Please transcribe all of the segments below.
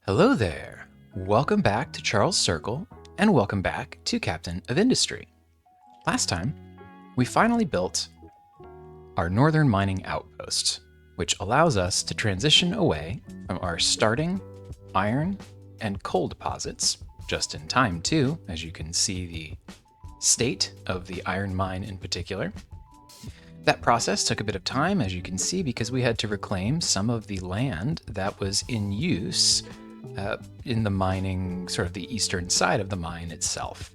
Hello there. Welcome back to Charles Circle, and welcome back to Captain of Industry. Last time, we finally built our northern mining outpost, which allows us to transition away from our starting iron and coal deposits, just in time too, as you can see the state of the iron mine in particular. That process took a bit of time, as you can see, because we had to reclaim some of the land that was in use in the mining, sort of the eastern side of the mine itself.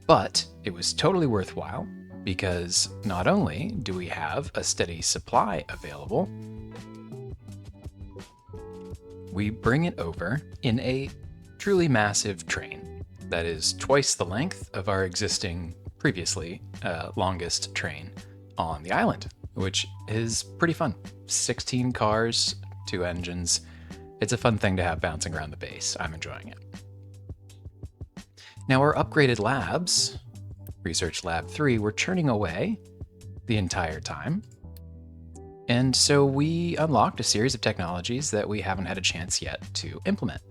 But it was totally worthwhile because not only do we have a steady supply available, we bring it over in a truly massive train that is twice the length of our existing, previously longest train on the island, which is pretty fun. 16 cars, 2 engines. It's a fun thing to have bouncing around the base. I'm enjoying it. Now our upgraded labs, Research Lab 3, were churning away the entire time. And so we unlocked a series of technologies that we haven't had a chance yet to implement.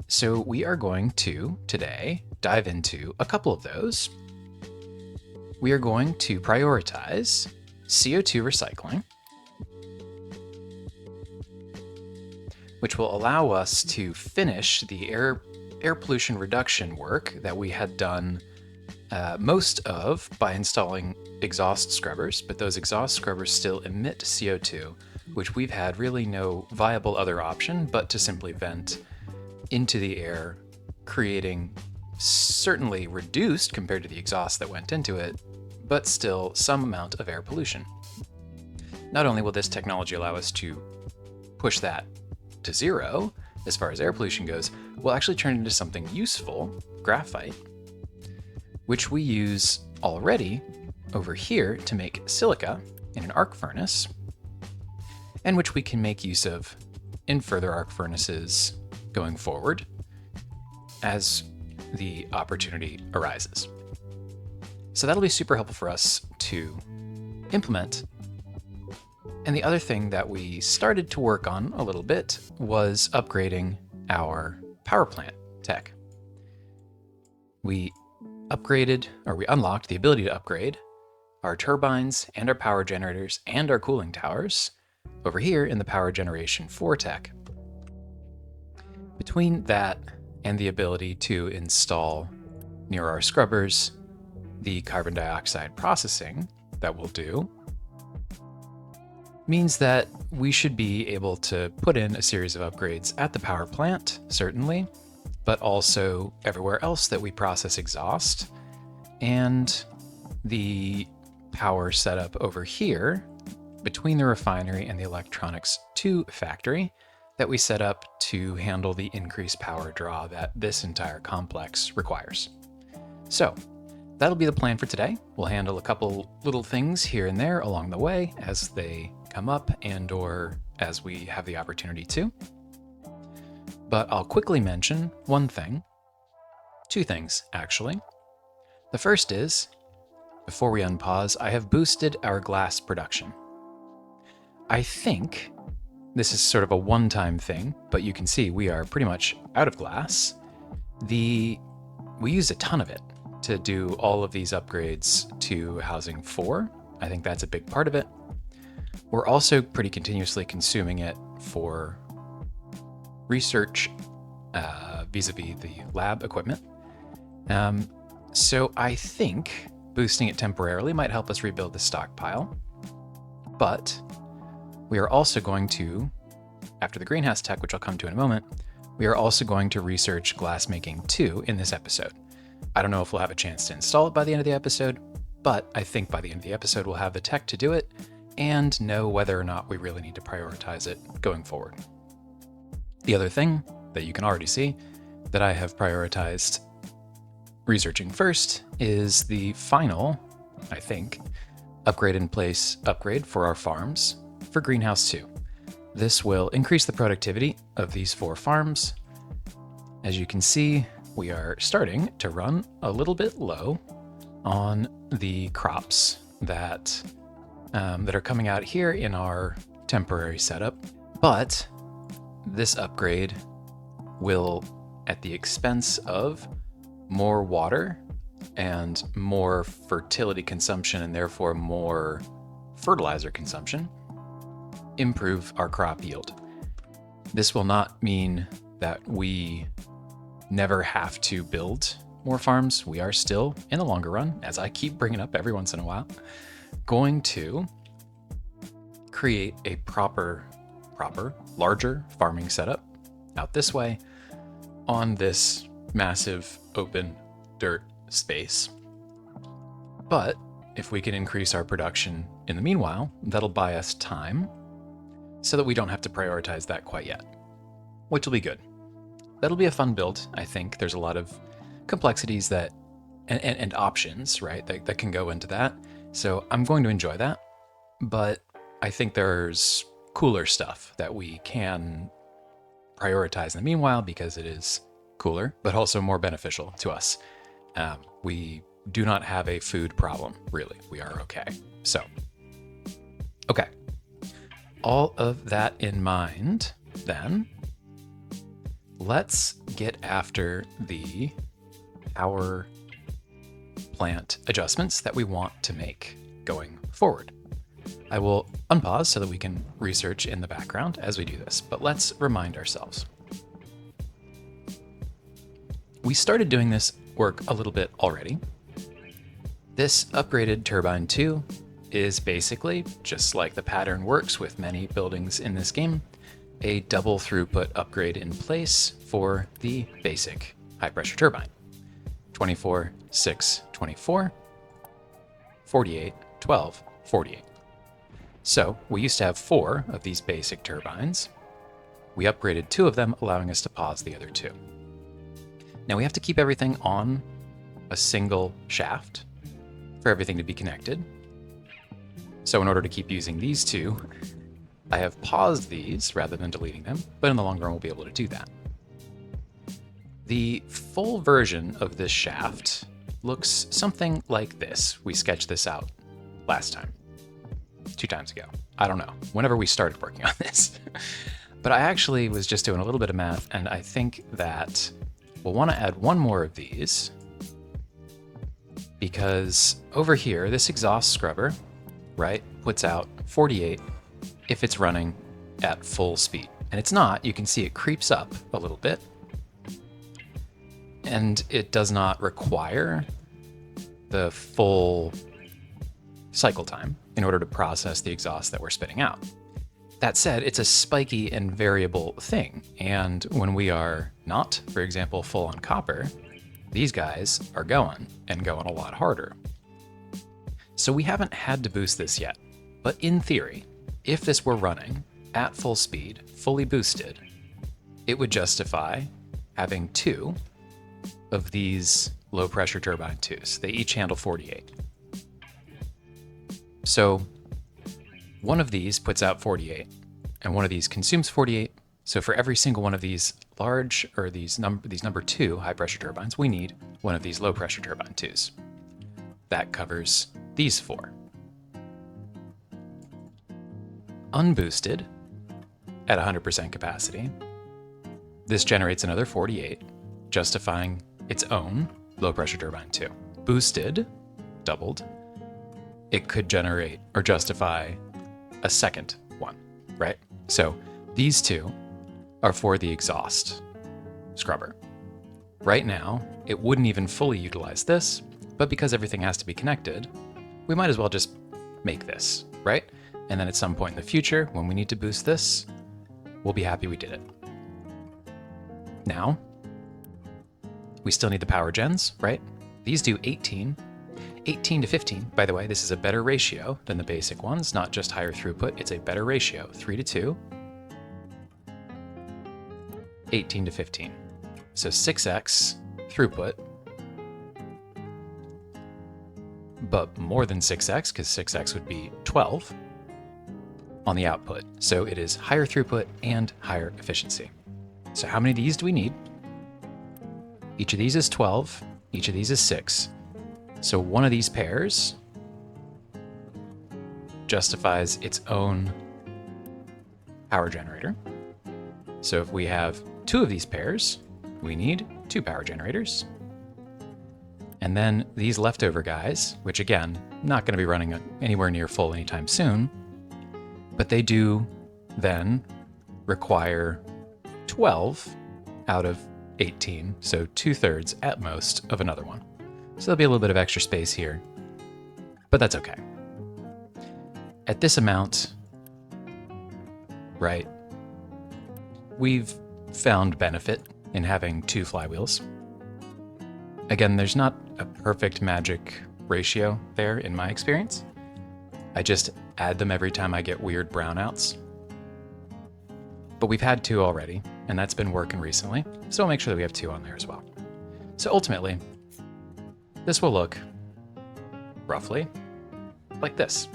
So we are going to, today, dive into a couple of those. We are going to prioritize CO2 recycling, which will allow us to finish the air pollution reduction work that we had done most of by installing exhaust scrubbers, but those exhaust scrubbers still emit CO2, which we've had really no viable other option but to simply vent into the air, creating certainly reduced compared to the exhaust that went into it, but still some amount of air pollution. Not only will this technology allow us to push that to zero as far as air pollution goes, we'll actually turn it into something useful, graphite, which we use already over here to make silica in an arc furnace, and which we can make use of in further arc furnaces going forward as the opportunity arises. So that'll be super helpful for us to implement. And the other thing that we started to work on a little bit was upgrading our power plant tech. We unlocked the ability to upgrade our turbines and our power generators and our cooling towers over here in the power generation 4 tech. Between that and the ability to install near our scrubbers the carbon dioxide processing that we'll do, means that we should be able to put in a series of upgrades at the power plant, certainly, but also everywhere else that we process exhaust, and the power setup over here between the refinery and the electronics 2 factory that we set up to handle the increased power draw that this entire complex requires. So that'll be the plan for today. We'll handle a couple little things here and there along the way as they come up and or as we have the opportunity to. But I'll quickly mention one thing, 2 things actually. The first is, before we unpause, I have boosted our glass production. I think this is sort of a one-time thing, but you can see we are pretty much out of glass. We use a ton of it to do all of these upgrades to housing 4. I think that's a big part of it. We're also pretty continuously consuming it for research vis-a-vis the lab equipment. So I think boosting it temporarily might help us rebuild the stockpile. But we are also going to, after the greenhouse tech, which I'll come to in a moment, we are also going to research glassmaking 2 in this episode. I don't know if we'll have a chance to install it by the end of the episode, but I think by the end of the episode we'll have the tech to do it and know whether or not we really need to prioritize it going forward. The other thing that you can already see that I have prioritized researching first is the final, I think, upgrade in place upgrade for our farms for Greenhouse 2. This will increase the productivity of these 4 farms. As you can see, we are starting to run a little bit low on the crops that are coming out here in our temporary setup, but this upgrade will, at the expense of more water and more fertility consumption and therefore more fertilizer consumption, improve our crop yield. This will not mean that we never have to build more farms. We are still, in the longer run, as I keep bringing up every once in a while, going to create a proper, larger farming setup out this way on this massive open dirt space. But if we can increase our production in the meanwhile, that'll buy us time so that we don't have to prioritize that quite yet, which will be good. That'll be a fun build. I think there's a lot of complexities that and options, right, that can go into that. So I'm going to enjoy that, but I think there's cooler stuff that we can prioritize in the meanwhile because it is cooler, but also more beneficial to us. We do not have a food problem, really. We are okay. So, okay. All of that in mind, then, let's get after the power plant adjustments that we want to make going forward. I will unpause so that we can research in the background as we do this, but let's remind ourselves. We started doing this work a little bit already. This upgraded turbine 2 is basically, just like the pattern works with many buildings in this game, a double throughput upgrade in place for the basic high pressure turbine. 24, 6, 24, 48, 12, 48. So we used to have 4 of these basic turbines. We upgraded 2 of them, allowing us to pause the other 2. Now we have to keep everything on a single shaft for everything to be connected. So in order to keep using these 2, I have paused these rather than deleting them, but in the long run we'll be able to do that. The full version of this shaft looks something like this. We sketched this out last time. 2 times ago. I don't know. Whenever we started working on this. But I actually was just doing a little bit of math, and I think that we'll want to add 1 more of these because over here, this exhaust scrubber, right, puts out 48 if it's running at full speed. And it's not. You can see it creeps up a little bit. And it does not require the full cycle time in order to process the exhaust that we're spitting out. That said, it's a spiky and variable thing, and when we are not, for example, full on copper, these guys are going a lot harder. So we haven't had to boost this yet, but in theory, if this were running at full speed, fully boosted, it would justify having 2 of these low pressure turbine 2s. They each handle 48. So one of these puts out 48 and one of these consumes 48. So for every single one of these large, or these number 2 high pressure turbines, we need one of these low pressure turbine 2s. That covers these 4. Unboosted at 100% capacity, this generates another 48, justifying its own low pressure turbine 2. Boosted, doubled, it could generate or justify a second one, right? So these 2 are for the exhaust scrubber. Right now, it wouldn't even fully utilize this, but because everything has to be connected, we might as well just make this, right? And then at some point in the future, when we need to boost this, we'll be happy we did it. Now, we still need the power gens, right? These do 18 to 15. By the way, this is a better ratio than the basic ones, not just higher throughput. It's a better ratio, 3 to 2, 18 to 15. So 6x throughput, but more than 6x, because 6x would be 12 on the output. So it is higher throughput and higher efficiency. So how many of these do we need? Each of these is 12, each of these is 6. So one of these pairs justifies its own power generator. So if we have 2 of these pairs, we need 2 power generators. And then these leftover guys, which again, not going to be running anywhere near full anytime soon, but they do then require 12 out of 18, so 2/3 at most of another one. So there'll be a little bit of extra space here, but that's okay. At this amount, right, we've found benefit in having 2 flywheels. Again, there's not a perfect magic ratio there in my experience. I just add them every time I get weird brownouts. But we've had 2 already, and that's been working recently, so we'll make sure that we have 2 on there as well. So ultimately, this will look roughly like this,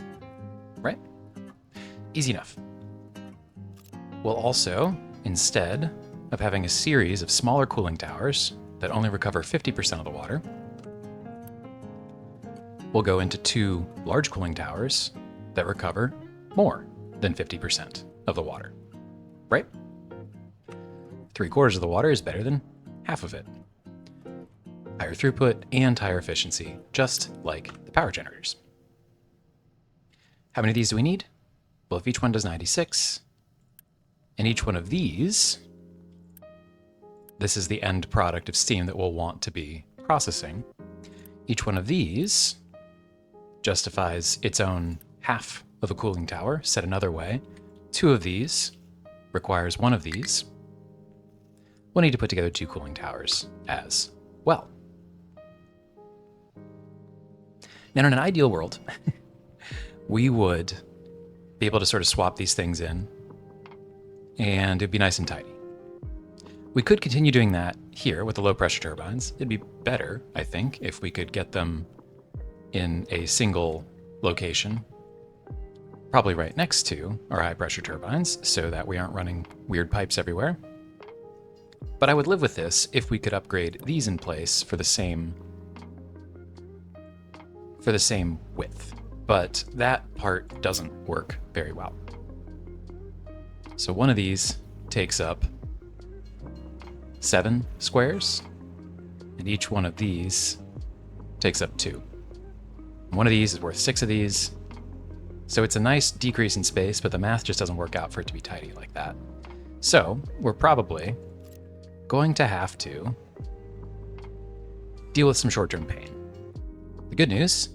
right? Easy enough. We'll also, instead of having a series of smaller cooling towers that only recover 50% of the water, we'll go into 2 large cooling towers that recover more than 50% of the water, right? 3/4 of the water is better than half of it. Higher throughput and higher efficiency, just like the power generators. How many of these do we need? Well, if each one does 96, and each one of these, this is the end product of steam that we'll want to be processing. Each one of these justifies its own half of a cooling tower. Said another way, 2 of these requires 1 of these. We'll need to put together 2 cooling towers as well. Now, in an ideal world, we would be able to sort of swap these things in, and it'd be nice and tidy. We could continue doing that here with the low pressure turbines. It'd be better, I think, if we could get them in a single location, probably right next to our high pressure turbines, so that we aren't running weird pipes everywhere. But I would live with this if we could upgrade these in place for the same width. But that part doesn't work very well. So one of these takes up 7 squares, and each one of these takes up 2. One of these is worth 6 of these, so it's a nice decrease in space, but the math just doesn't work out for it to be tidy like that. So we're probably going to have to deal with some short-term pain. The good news,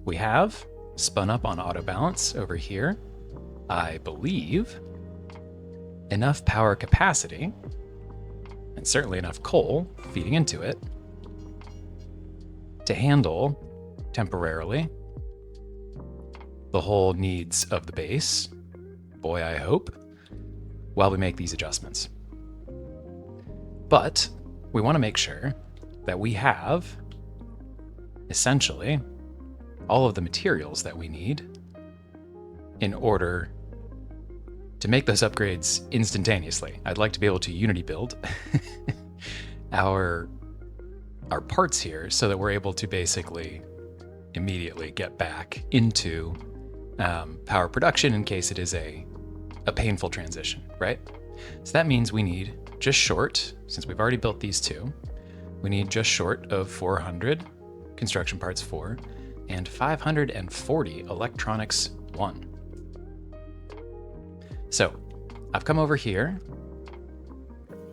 we have spun up on auto balance over here, I believe, enough power capacity, and certainly enough coal feeding into it, to handle, temporarily, the whole needs of the base, boy I hope, while we make these adjustments. But we want to make sure that we have, essentially, all of the materials that we need in order to make those upgrades instantaneously. I'd like to be able to Unity build our parts here so that we're able to basically immediately get back into power production in case it is a painful transition, right? So that means we need just short, since we've already built these 2, we need just short of 400 construction parts 4 and 540 electronics 1. So I've come over here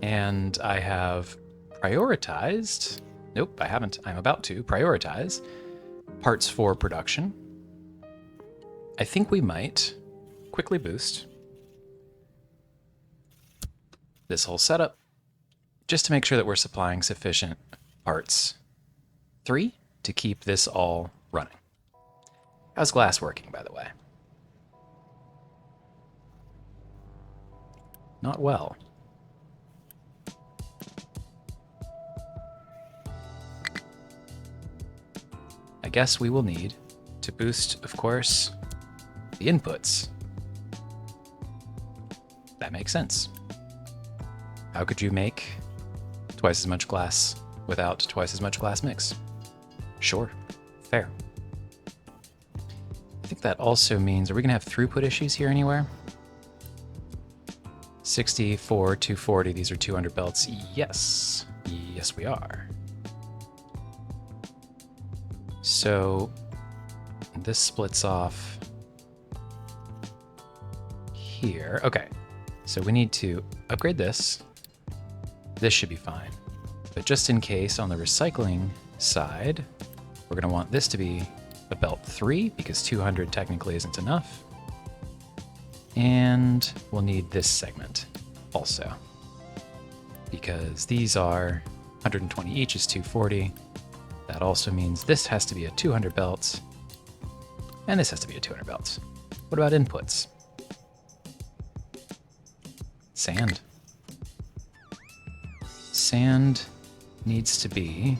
and I have prioritized, nope, I haven't, I'm about to prioritize parts for production. I think we might quickly boost this whole setup just to make sure that we're supplying sufficient parts 3 to keep this all running. How's glass working, by the way? Not well. I guess we will need to boost, of course, the inputs. That makes sense. How could you make twice as much glass without twice as much glass mix? Sure, fair. I think that also means, are we gonna have throughput issues here anywhere? 64, 240, these are 200 belts. Yes. Yes, we are. So this splits off here. Okay, so we need to upgrade this. This should be fine. But just in case, on the recycling side, we're going to want this to be a belt 3, because 200 technically isn't enough. And we'll need this segment also, because these are 120 each is 240. That also means this has to be a 200 belt, and this has to be a 200 belt. What about inputs? Sand. Sand needs to be...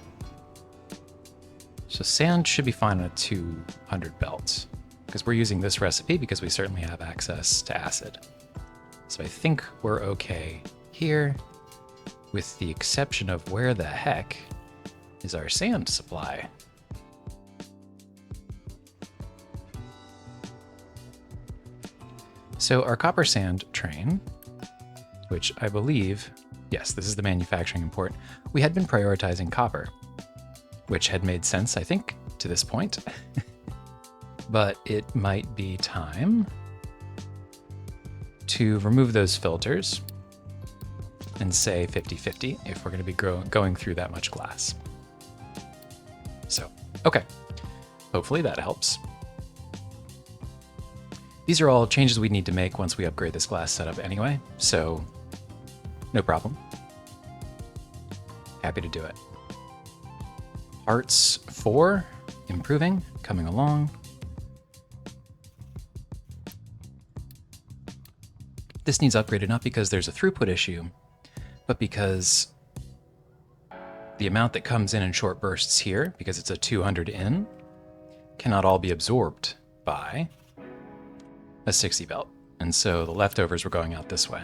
So sand should be fine on a 200 belt, because we're using this recipe because we certainly have access to acid. So I think we're okay here, with the exception of where the heck is our sand supply. So our copper sand train, which I believe, yes, this is the manufacturing import, we had been prioritizing copper, which had made sense, I think, to this point. But it might be time to remove those filters and say 50-50 if we're going to be going through that much glass. So, okay. Hopefully that helps. These are all changes we need to make once we upgrade this glass setup anyway, so no problem. Happy to do it. Parts 4, improving, coming along. This needs upgraded not because there's a throughput issue, but because the amount that comes in short bursts here, because it's a 200 in, cannot all be absorbed by a 60 belt. And so the leftovers were going out this way.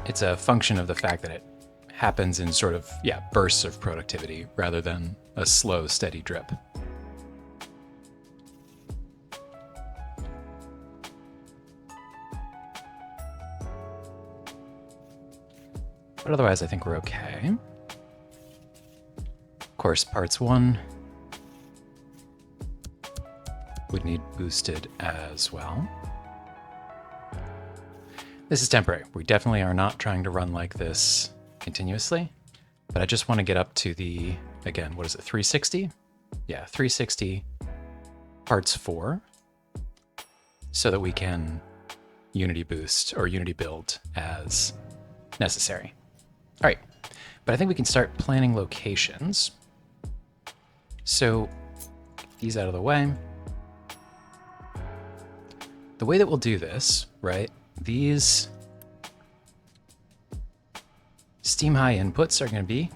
It's a function of the fact that it happens in sort of, bursts of productivity rather than a slow, steady drip. But otherwise, I think we're okay. Of course, parts 1 would need boosted as well. This is temporary. We definitely are not trying to run like this continuously, but I just want to get up to the, again, what is it, 360? Yeah, 360 parts 4, so that we can Unity boost or Unity build as necessary. All right, but I think we can start planning locations. So get these out of the way. The way that we'll do this, right, these steam high inputs are going to be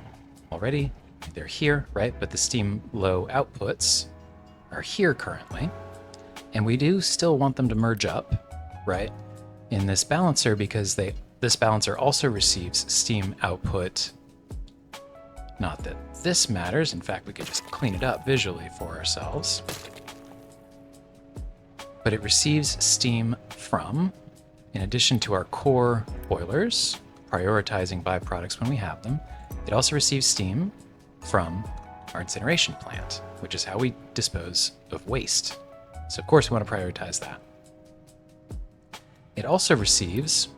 already, they're here, right? But the steam low outputs are here currently. And we do still want them to merge up, right, in this balancer, because this balancer also receives steam output. Not that this matters. In fact, we could just clean it up visually for ourselves. But it receives steam from, in addition to our core boilers, prioritizing byproducts when we have them, it also receives steam from our incineration plant, which is how we dispose of waste. So of course we want to prioritize that. It also receives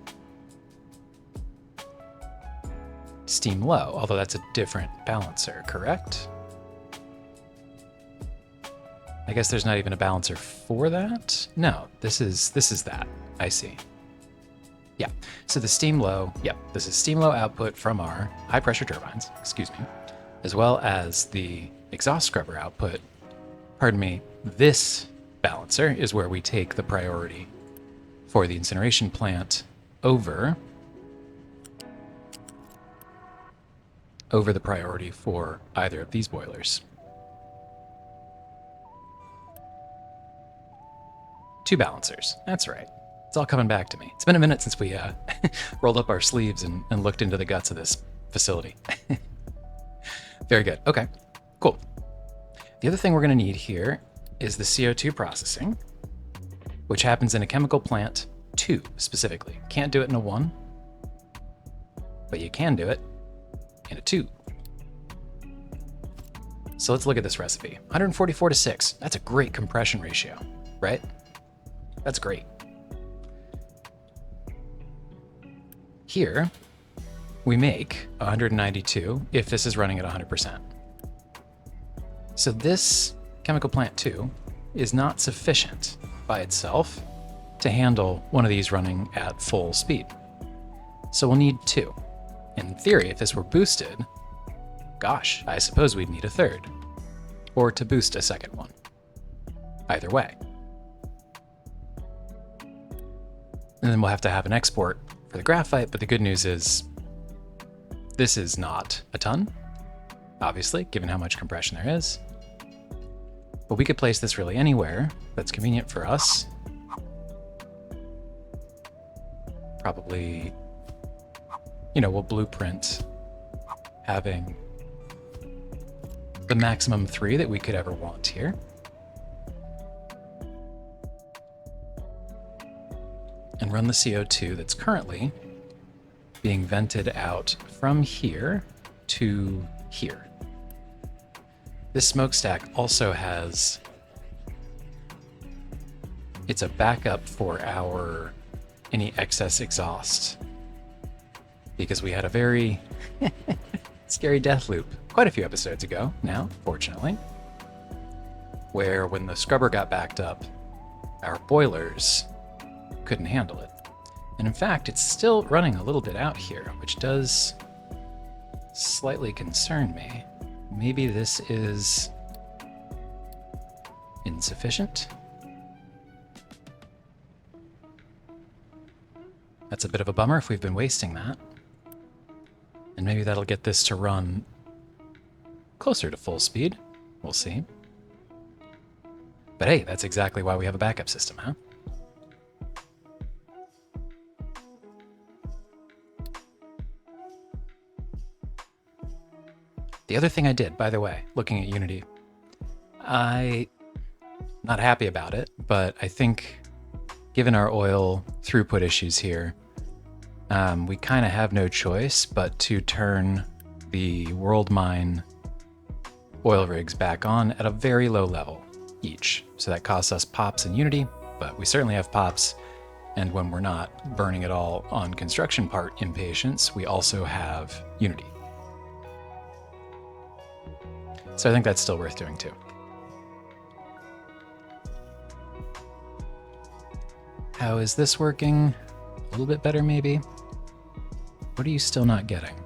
steam low, although that's a different balancer, correct? I guess there's not even a balancer for that? No, this is that. I see. Yeah, so the steam low, this is steam low output from our high pressure turbines, excuse me, as well as the exhaust scrubber output. Pardon me, this balancer is where we take the priority for the incineration plant over the priority for either of these boilers. 2 balancers, that's right. It's all coming back to me. It's been a minute since we rolled up our sleeves and looked into the guts of this facility. Very good. Okay, cool. The other thing we're going to need here is the CO2 processing, which happens in a chemical plant 2 specifically. Can't do it in a 1, but you can do it in a 2. So let's look at this recipe. 144 to 6. That's a great compression ratio, right? That's great. Here, we make 192 if this is running at 100%. So this chemical plant 2 is not sufficient by itself to handle one of these running at full speed. So we'll need 2. In theory, if this were boosted, gosh, I suppose we'd need a 3rd. Or to boost a 2nd one. Either way. And then we'll have to have an export for the graphite, but the good news is this is not a ton, obviously, given how much compression there is. But we could place this really anywhere that's convenient for us. Probably, we'll blueprint having the maximum 3 that we could ever want here. And run the CO2 that's currently being vented out from here to here. This smokestack also has, it's a backup for our any excess exhaust, because we had a very scary death loop quite a few episodes ago now, fortunately, where when the scrubber got backed up, our boilers couldn't handle it. And in fact, it's still running a little bit out here, which does slightly concern me. Maybe this is insufficient? That's a bit of a bummer if we've been wasting that. And maybe that'll get this to run closer to full speed. We'll see. But hey, that's exactly why we have a backup system, huh? The other thing I did, by the way, looking at Unity, I'm not happy about it, but I think given our oil throughput issues here, we kind of have no choice but to turn the world mine oil rigs back on at a very low level each. So that costs us pops in Unity, but we certainly have pops. And when we're not burning it all on construction part impatience, we also have Unity. So I think that's still worth doing too. How is this working? A little bit better maybe? What are you still not getting?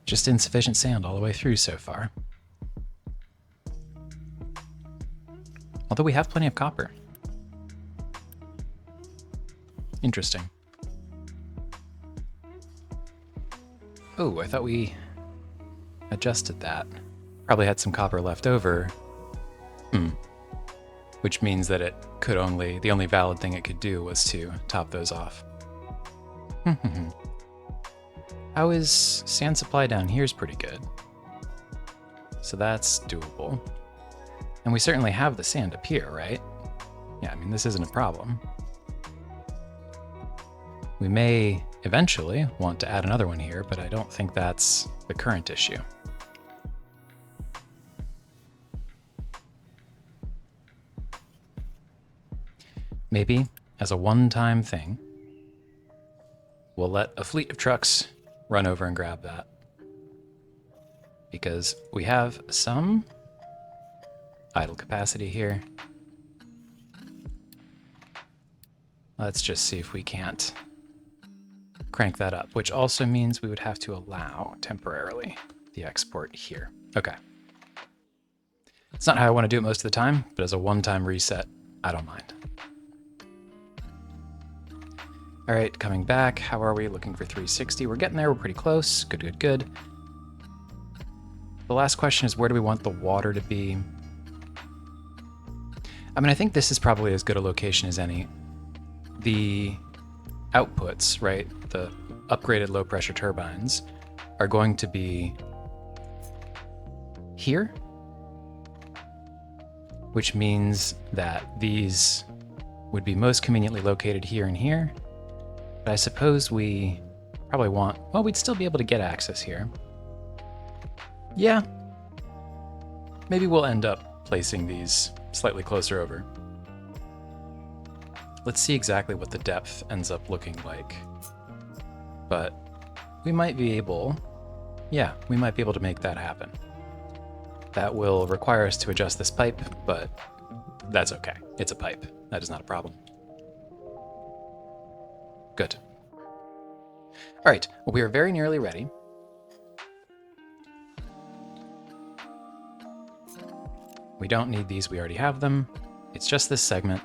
Just insufficient sand all the way through so far. Although we have plenty of copper. Interesting. Oh, I thought we adjusted that. Probably had some copper left over. Which means that it could the only valid thing it could do was to top those off. How is sand supply down here is pretty good. So that's doable. And we certainly have the sand up here, right? Yeah, I mean, this isn't a problem. We may eventually want to add another one here, but I don't think that's the current issue. Maybe, as a one-time thing, we'll let a fleet of trucks run over and grab that. Because we have some idle capacity here. Let's just see if we can't crank that up, which also means we would have to allow temporarily the export here. Okay. It's not how I want to do it most of the time, but as a one-time reset, I don't mind. All right, coming back. How are we? Looking for 360. We're getting there. We're pretty close. Good, good, good. The last question is, where do we want the water to be? I mean, I think this is probably as good a location as any. The outputs, right, the upgraded low pressure turbines, are going to be here, which means that these would be most conveniently located here and here. But I suppose we probably want, well, we'd still be able to get access here. Yeah, maybe we'll end up placing these slightly closer over. Let's see exactly what the depth ends up looking like. But we might be able, yeah, we might be able to make that happen. That will require us to adjust this pipe, but that's okay. It's a pipe. That is not a problem. Good. All right, well, we are very nearly ready. We don't need these, we already have them. It's just this segment,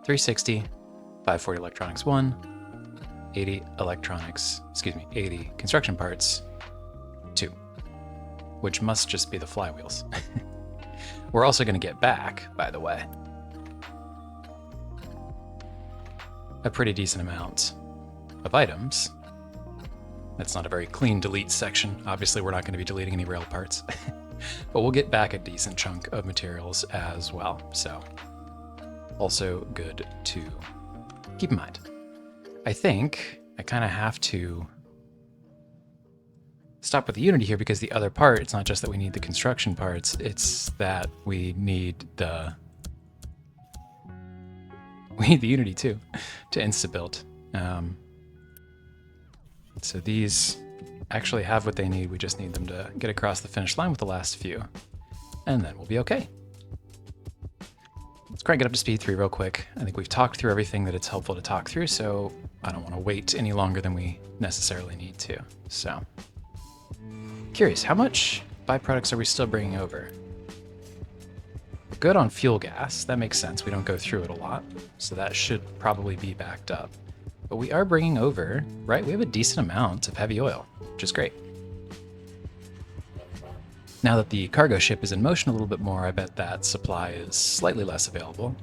360, 540 electronics 1, 80 electronics, 80 construction parts 2, which must just be the flywheels. We're also gonna get back, by the way, a pretty decent amount of items. That's not a very clean delete section. Obviously, we're not gonna be deleting any rail parts. But we'll get back a decent chunk of materials as well, so also good to keep in mind. I think I kind of have to stop with the Unity here because the other part, it's not just that we need the construction parts, it's that we need the Unity too to insta-build. So these actually have what they need. We just need them to get across the finish line with the last few, and then we'll be okay. Let's crank it up to speed 3 real quick. I think we've talked through everything that it's helpful to talk through, so I don't want to wait any longer than we necessarily need to. So, curious, how much byproducts are we still bringing over? We're good on fuel gas. That makes sense. We don't go through it a lot, so that should probably be backed up. But we are bringing over, right? We have a decent amount of heavy oil, which is great. Now that the cargo ship is in motion a little bit more, I bet that supply is slightly less available.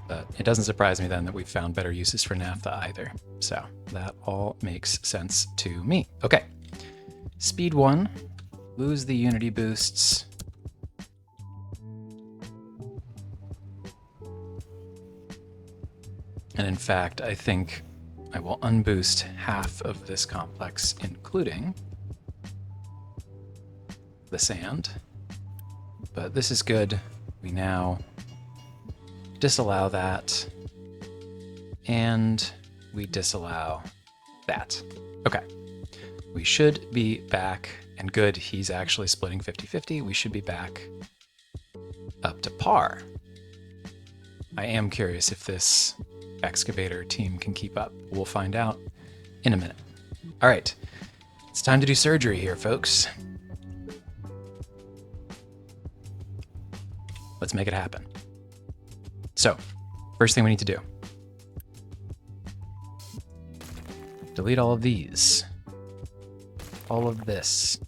But it doesn't surprise me then that we've found better uses for naphtha either. So that all makes sense to me. Okay, speed 1, lose the Unity boosts. And in fact, I think I will unboost half of this complex, including the sand. But this is good. We now disallow that, and we disallow that. Okay, we should be back, and good, he's actually splitting 50-50. We should be back up to par. I am curious if this excavator team can keep up. We'll find out in a minute. All right, it's time to do surgery here, folks. Let's make it happen. So, first thing we need to do. Delete all of these. All of this.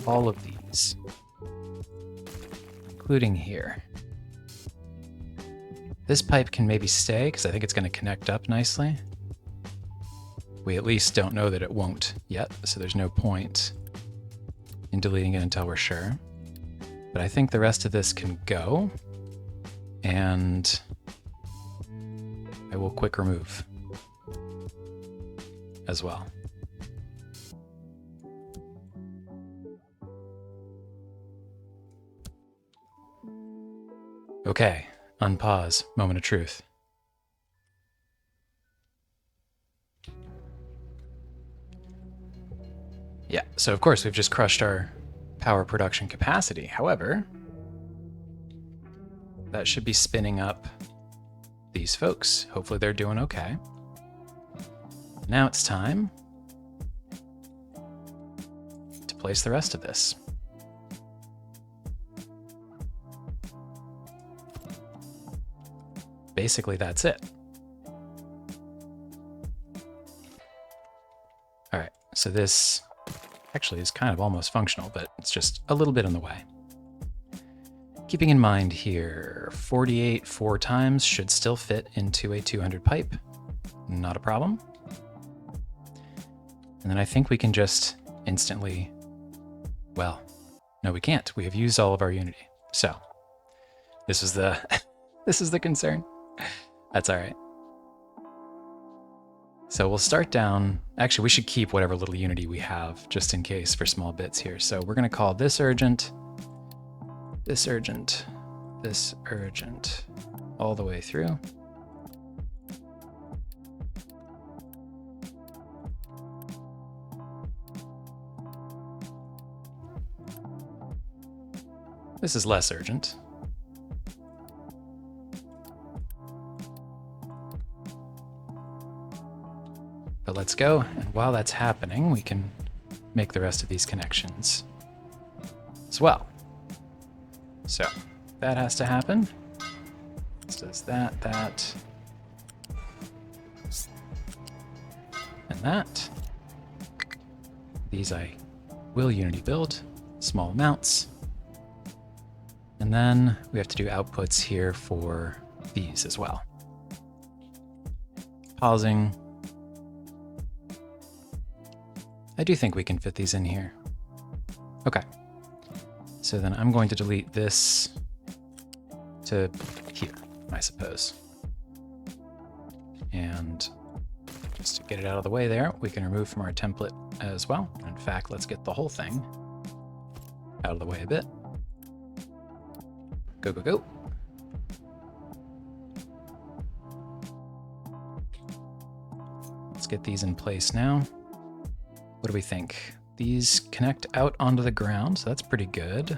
All of these. Including here. This pipe can maybe stay, because I think it's going to connect up nicely. We at least don't know that it won't yet, so there's no point in deleting it until we're sure. But I think the rest of this can go, and I will quick remove as well. Okay. Unpause, moment of truth. Yeah, so of course we've just crushed our power production capacity. However, that should be spinning up these folks. Hopefully they're doing okay. Now it's time to place the rest of this. Basically, that's it. All right, so this actually is kind of almost functional, but it's just a little bit in the way. Keeping in mind here, 48 4 times should still fit into a 200 pipe. Not a problem. And then I think we can just instantly, well, No, we can't. We have used all of our Unity. So this is the this is the concern. That's all right. So we'll start down. Actually, we should keep whatever little Unity we have just in case for small bits here. So we're going to call this urgent, this urgent, this urgent, all the way through. This is less urgent. But let's go, and while that's happening, we can make the rest of these connections as well. So that has to happen. This does that, that, and that. These I will Unity build, small amounts. And then we have to do outputs here for these as well. Pausing. I do think we can fit these in here. Okay. So then I'm going to delete this to here, I suppose. And just to get it out of the way there, we can remove from our template as well. In fact, let's get the whole thing out of the way a bit. Go, go, go. Let's get these in place now. What do we think? These connect out onto the ground, so that's pretty good.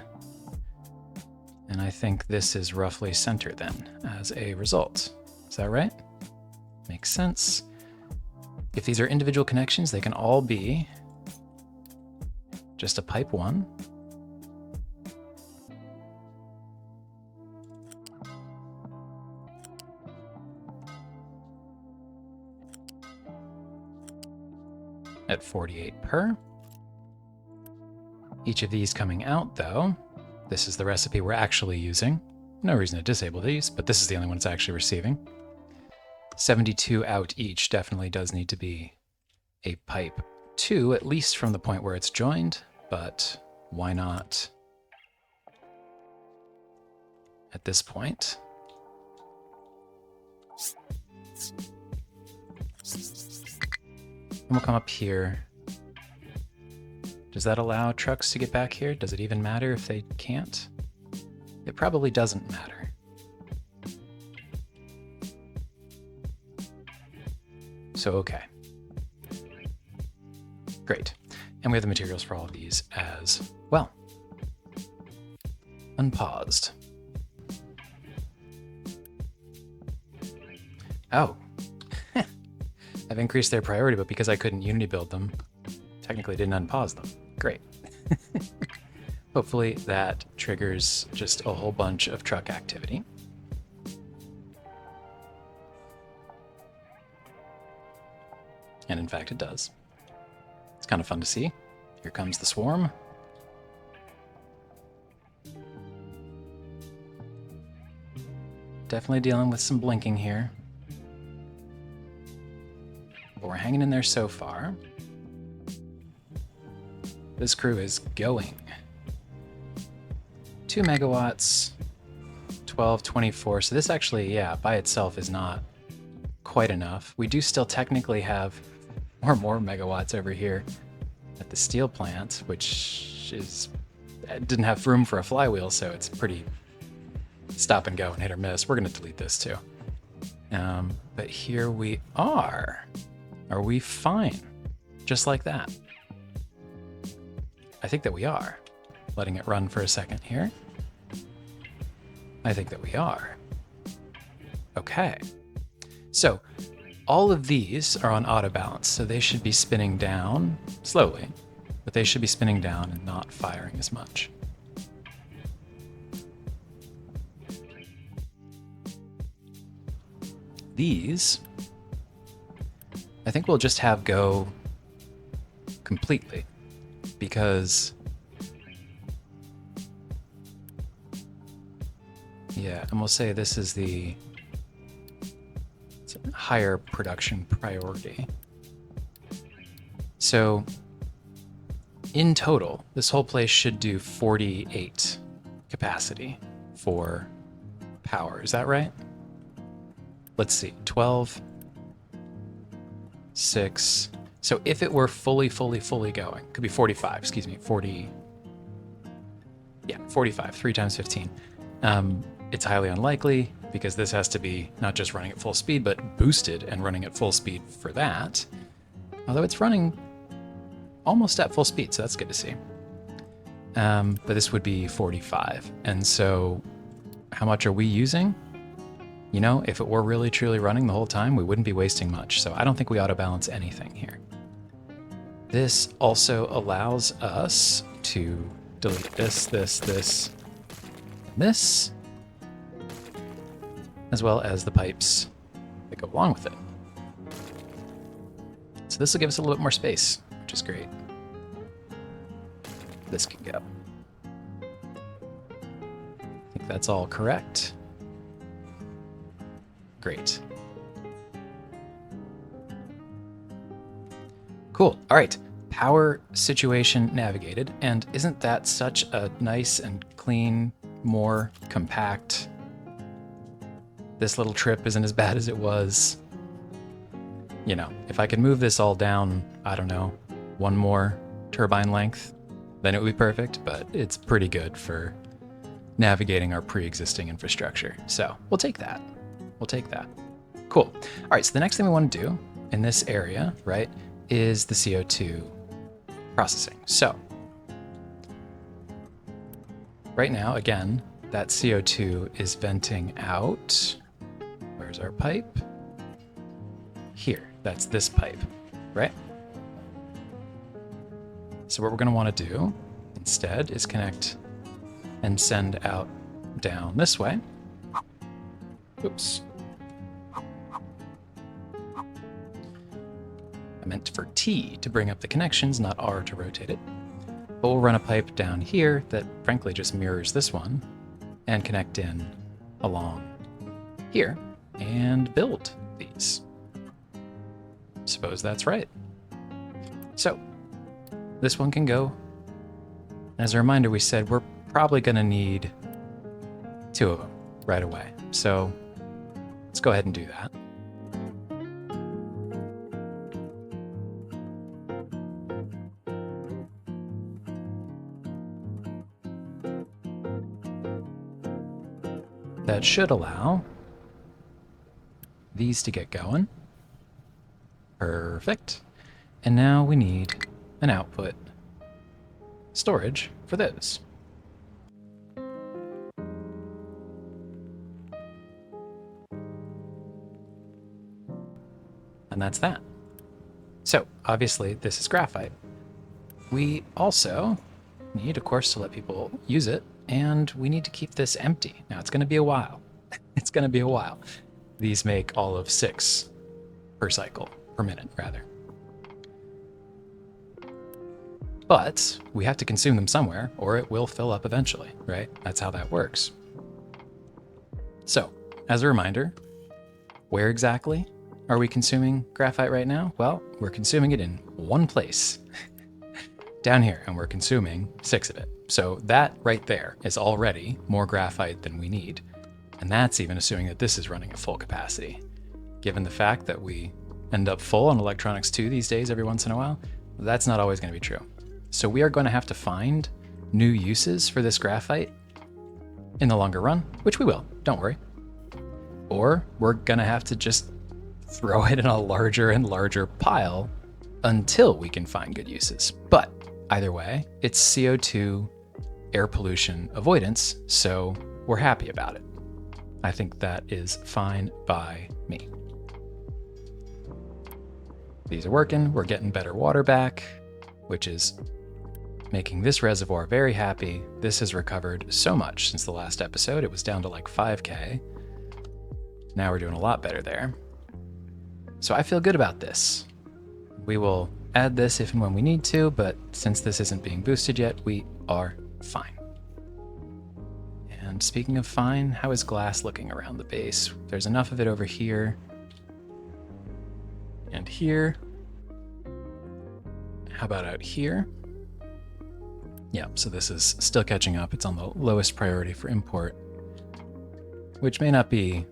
And I think this is roughly center then, as a result. Is that right? Makes sense. If these are individual connections, they can all be just a pipe one. At 48 per. Each of these coming out, though, this is the recipe we're actually using. No reason to disable these, but this is the only one it's actually receiving. 72 out each definitely does need to be a pipe 2, at least from the point where it's joined, but why not at this point? And we'll come up here. Does that allow trucks to get back here? Does it even matter if they can't? It probably doesn't matter. So, okay. Great. And we have the materials for all of these as well. Unpaused. Oh. I've increased their priority, but because I couldn't Unity build them, technically didn't unpause them. Great. Hopefully that triggers just a whole bunch of truck activity. And in fact, it does. It's kind of fun to see. Here comes the swarm. Definitely dealing with some blinking here. But we're hanging in there so far. This crew is going. 2 megawatts, 12, 24. So this actually, yeah, by itself is not quite enough. We do still technically have more megawatts over here at the steel plant, which is didn't have room for a flywheel, so it's pretty stop and go and hit or miss. We're going to delete this too. But here we are. Are we fine? Just like that. I think that we are. Letting it run for a second here. I think that we are. Okay. So all of these are on auto balance, so they should be spinning down slowly, but they should be spinning down and not firing as much. These, I think we'll just have go completely, because yeah, and we'll say this is the higher production priority. So in total, this whole place should do 48 capacity for power. Is that right? Let's see, 12, 6. So if it were fully going, could be 45, excuse me, 40. Yeah, 45, 3 times 15. It's highly unlikely because this has to be not just running at full speed, but boosted and running at full speed for that. Although it's running almost at full speed, so that's good to see. But this would be 45. And so how much are we using? You know, if it were really truly running the whole time, we wouldn't be wasting much. So I don't think we auto balance anything here. This also allows us to delete this, and this, as well as the pipes that go along with it. So this will give us a little bit more space, which is great. This can go. I think that's all correct. Great. Cool. All right. Power situation navigated. And isn't that such a nice and clean, more compact? This little trip isn't as bad as it was. You know, if I could move this all down, I don't know, one more turbine length, then it would be perfect, but it's pretty good for navigating our pre-existing infrastructure. So we'll take that. We'll take that. Cool. All right, so the next thing we want to do in this area, right, is the CO2 processing. So right now, again, that CO2 is venting out. Where's our pipe? Here, that's this pipe, right? So what we're going to want to do instead is connect and send out down this way. Oops. I meant for T to bring up the connections, not R to rotate it. But we'll run a pipe down here that frankly just mirrors this one and connect in along here and build these. Suppose that's right. So this one can go. As a reminder, we said we're probably going to need 2 of them right away. So let's go ahead and do that. That should allow these to get going. Perfect. And now we need an output storage for those. And that's that. So obviously this is graphite. We also need, of course, to let people use it, and we need to keep this empty. Now it's going to be a while. It's going to be a while. These make all of 6 per cycle, per minute rather. But we have to consume them somewhere or it will fill up eventually, right? That's how that works. So as a reminder, where exactly are we consuming graphite right now? Well, we're consuming it in one place down here, and we're consuming 6 of it. So that right there is already more graphite than we need. And that's even assuming that this is running at full capacity. Given the fact that we end up full on electronics too these days every once in a while, that's not always going to be true. So we are going to have to find new uses for this graphite in the longer run, which we will, don't worry. Or we're going to have to just throw it in a larger and larger pile until we can find good uses. But either way, it's CO2 air pollution avoidance, so we're happy about it. I think that is fine by me. These are working, we're getting better water back, which is making this reservoir very happy. This has recovered so much since the last episode. It was down to like 5K. Now we're doing a lot better there. So I feel good about this. We will add this if and when we need to, but since this isn't being boosted yet, we are fine. And speaking of fine, how is glass looking around the base? There's enough of it over here and here. How about out here? Yeah, so this is still catching up. It's on the lowest priority for import, which may not be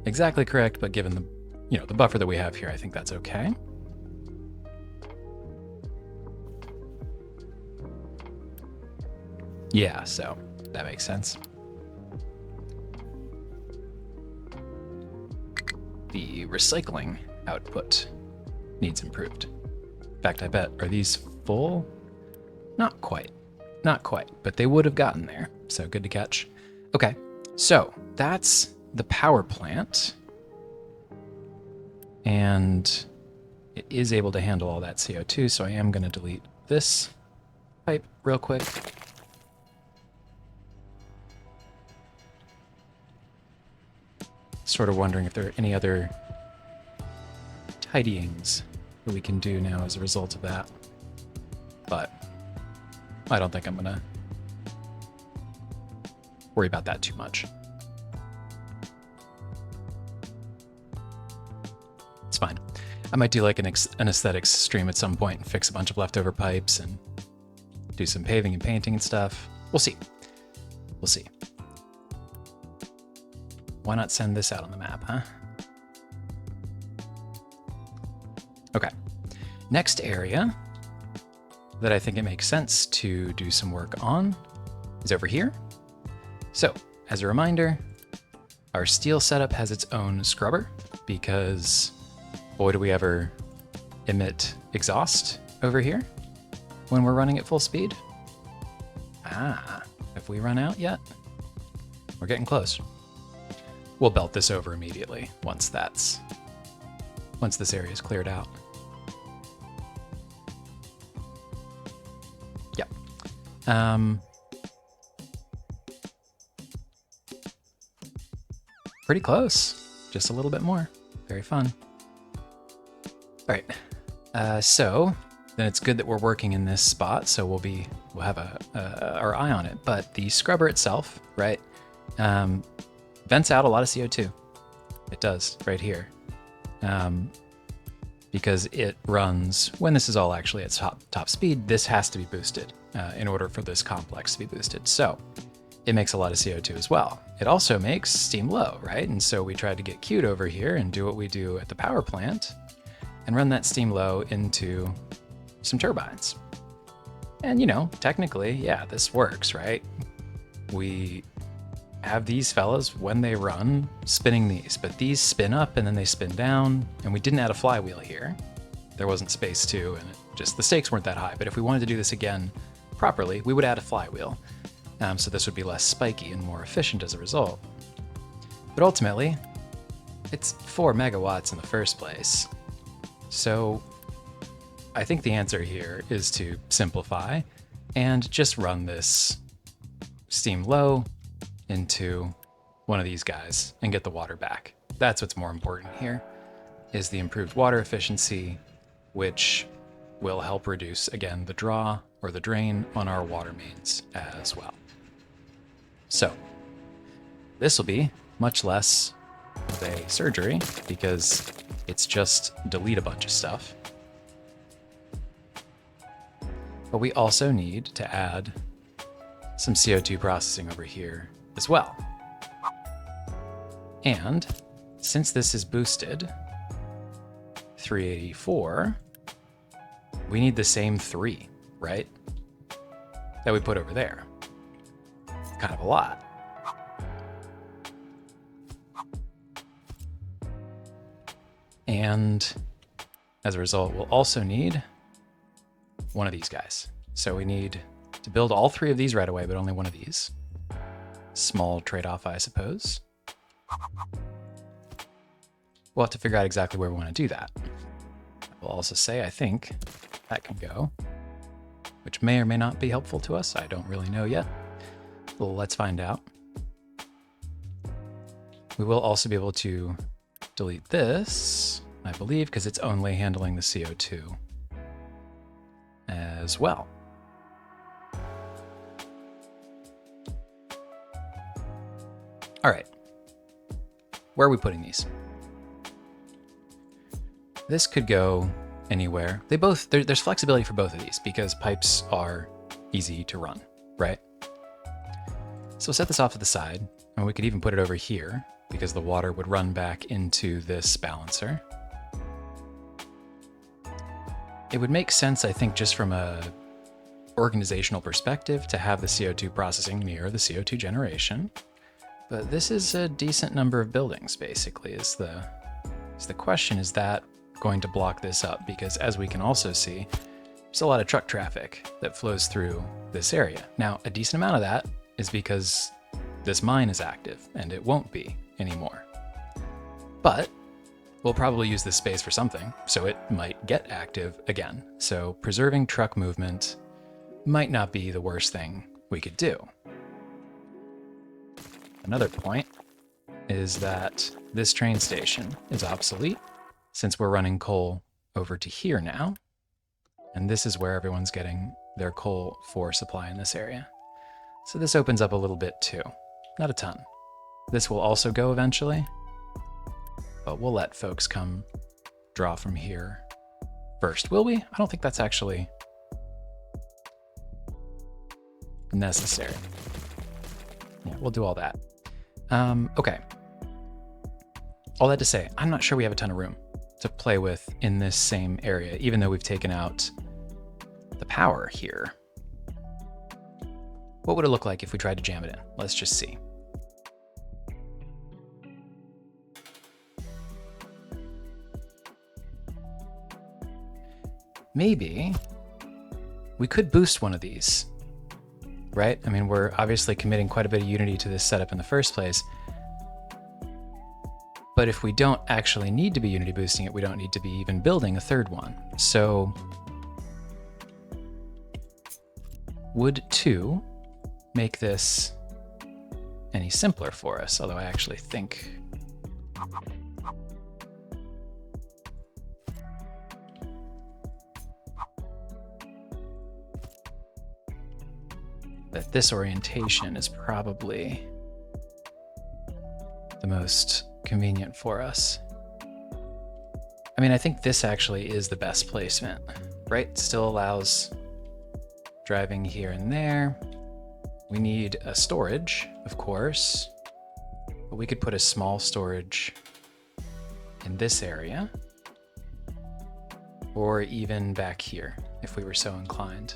exactly correct, but given the buffer that we have here, I think that's okay. Yeah, so that makes sense. The recycling output needs improved. In fact, I bet, are these full? Not quite. Not quite, but they would have gotten there. So good to catch. Okay, so that's the power plant. And it is able to handle all that CO2, so I am going to delete this pipe real quick. Sort of wondering if there are any other tidyings that we can do now as a result of that. But I don't think I'm gonna worry about that too much. It's fine. I might do like an aesthetics stream at some point and fix a bunch of leftover pipes and do some paving and painting and stuff. We'll see. We'll see. Why not send this out on the map, huh? Okay. Next area that I think it makes sense to do some work on is over here. So, as a reminder, our steel setup has its own scrubber because boy, do we ever emit exhaust over here when we're running at full speed. Ah, have we run out yet? We're getting close. We'll belt this over immediately once this area is cleared out. Yep. Pretty close. Just a little bit more. Very fun. All right. So then it's good that we're working in this spot, so we'll have our eye on it. But the scrubber itself, right? Vents out a lot of CO2. It does right here. Because it runs, when this is all actually at top speed, this has to be boosted in order for this complex to be boosted. So it makes a lot of CO2 as well. It also makes steam low, right? And so we tried to get cute over here and do what we do at the power plant and run that steam low into some turbines. And technically, yeah, this works, right? We have these fellas, when they run, spinning these, but these spin up and then they spin down, and we didn't add a flywheel here. There wasn't space to, and the stakes weren't that high, but if we wanted to do this again properly, we would add a flywheel. So this would be less spiky and more efficient as a result. But ultimately, it's 4 megawatts in the first place. So I think the answer here is to simplify and just run this steam low into one of these guys and get the water back. That's what's more important here, is the improved water efficiency, which will help reduce, again, the draw or the drain on our water mains as well. So this will be much less of a surgery because it's just delete a bunch of stuff. But we also need to add some CO2 processing over here as well. And since this is boosted 384, we need the same 3, right? That we put over there. Kind of a lot. And as a result, we'll also need one of these guys. So we need to build all 3 of these right away, but only one of these. Small trade-off, I suppose. We'll have to figure out exactly where we want to do that. We'll also say, I think, that can go, which may or may not be helpful to us. I don't really know yet. Well, let's find out. We will also be able to delete this, I believe, because it's only handling the CO2 as well. All right, where are we putting these? This could go anywhere. There's flexibility for both of these because pipes are easy to run, right? So we'll set this off to the side, and we could even put it over here because the water would run back into this balancer. It would make sense, I think, just from a organizational perspective to have the CO2 processing near the CO2 generation. But this is a decent number of buildings, basically, is the question. Is that going to block this up? Because as we can also see, there's a lot of truck traffic that flows through this area. Now, a decent amount of that is because this mine is active, and it won't be anymore. But we'll probably use this space for something, so it might get active again. So preserving truck movement might not be the worst thing we could do. Another point is that this train station is obsolete since we're running coal over to here now. And this is where everyone's getting their coal for supply in this area. So this opens up a little bit too. Not a ton. This will also go eventually, but we'll let folks come draw from here first. Will we? I don't think that's actually necessary. Yeah, we'll do all that. Okay. All that to say, I'm not sure we have a ton of room to play with in this same area, even though we've taken out the power here. What would it look like if we tried to jam it in? Let's just see. Maybe we could boost one of these, right? I mean, we're obviously committing quite a bit of Unity to this setup in the first place. But if we don't actually need to be Unity boosting it, we don't need to be even building a third one. So would 2 make this any simpler for us? Although I actually think that this orientation is probably the most convenient for us. I mean, I think this actually is the best placement, right? Still allows driving here and there. We need a storage, of course, but we could put a small storage in this area, or even back here, if we were so inclined.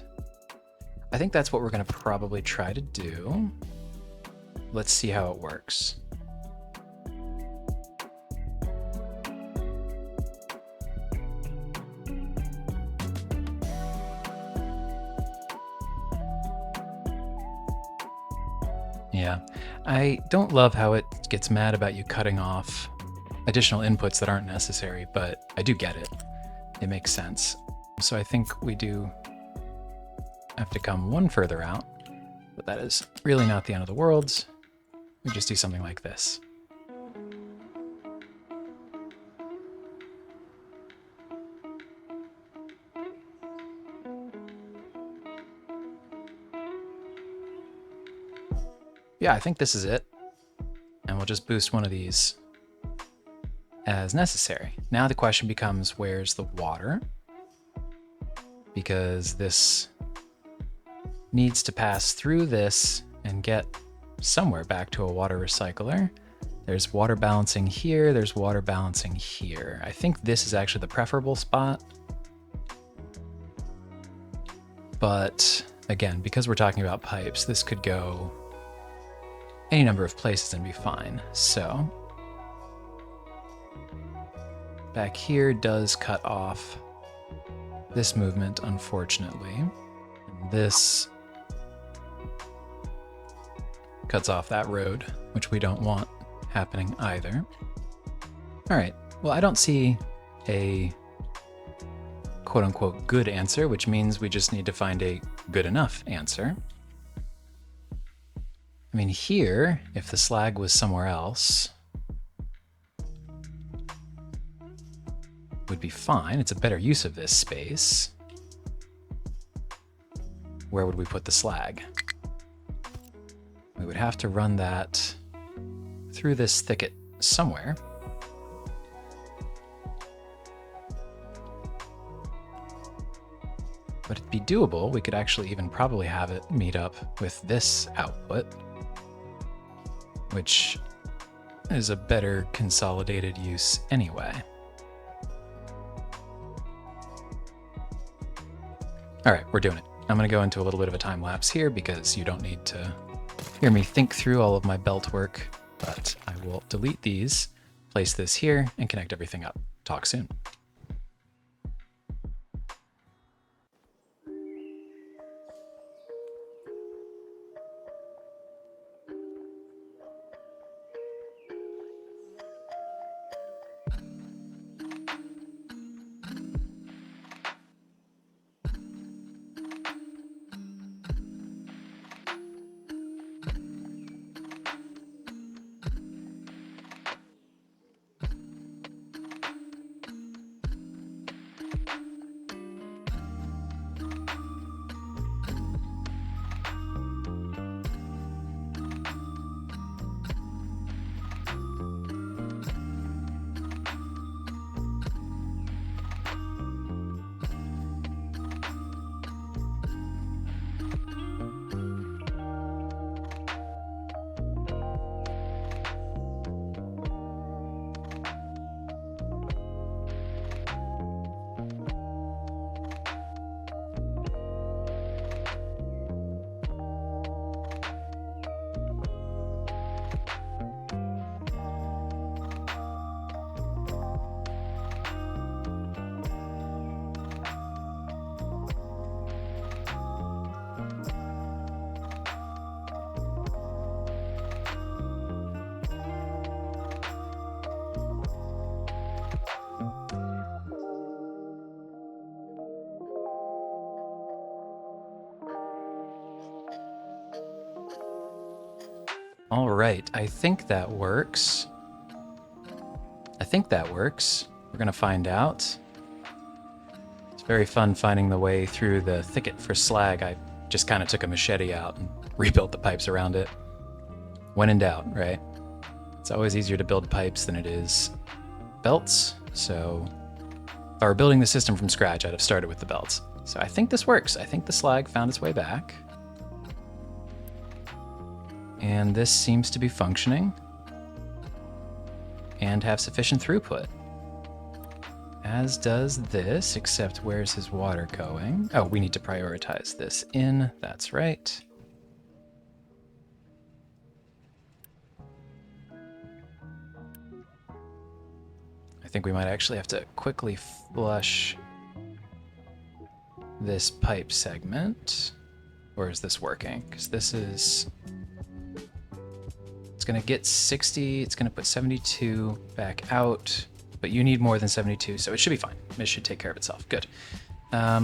I think that's what we're going to probably try to do. Let's see how it works. Yeah, I don't love how it gets mad about you cutting off additional inputs that aren't necessary, but I do get it. It makes sense. So I think we do have to come one further out, but that is really not the end of the world. We just do something like this. Yeah, I think this is it. And we'll just boost one of these as necessary. Now the question becomes, where's the water? Because this needs to pass through this and get somewhere back to a water recycler. There's water balancing here, there's water balancing here. I think this is actually the preferable spot. But again, because we're talking about pipes, this could go any number of places and be fine. So back here does cut off this movement, unfortunately. And this cuts off that road, which we don't want happening either. All right, well, I don't see a quote unquote good answer, which means we just need to find a good enough answer. I mean, here, if the slag was somewhere else, would be fine. It's a better use of this space. Where would we put the slag? We would have to run that through this thicket somewhere. But it be doable. We could actually even probably have it meet up with this output, which is a better consolidated use anyway. All right, we're doing it. I'm going to go into a little bit of a time lapse here because you don't need to hear me think through all of my belt work, but I will delete these, place this here, and connect everything up. Talk soon. All right, I think that works. We're gonna find out. It's very fun finding the way through the thicket for slag. I just kind of took a machete out and rebuilt the pipes around it. When in doubt, right? It's always easier to build pipes than it is belts. So if I were building the system from scratch, I'd have started with the belts. So I think this works. I think the slag found its way back. And this seems to be functioning and have sufficient throughput. As does this, except where's his water going? Oh, we need to prioritize this in. That's right. I think we might actually have to quickly flush this pipe segment. Or is this working? Because this is... It's going to get 60, it's going to put 72 back out, but you need more than 72, so it should be fine. It should take care of itself. Good.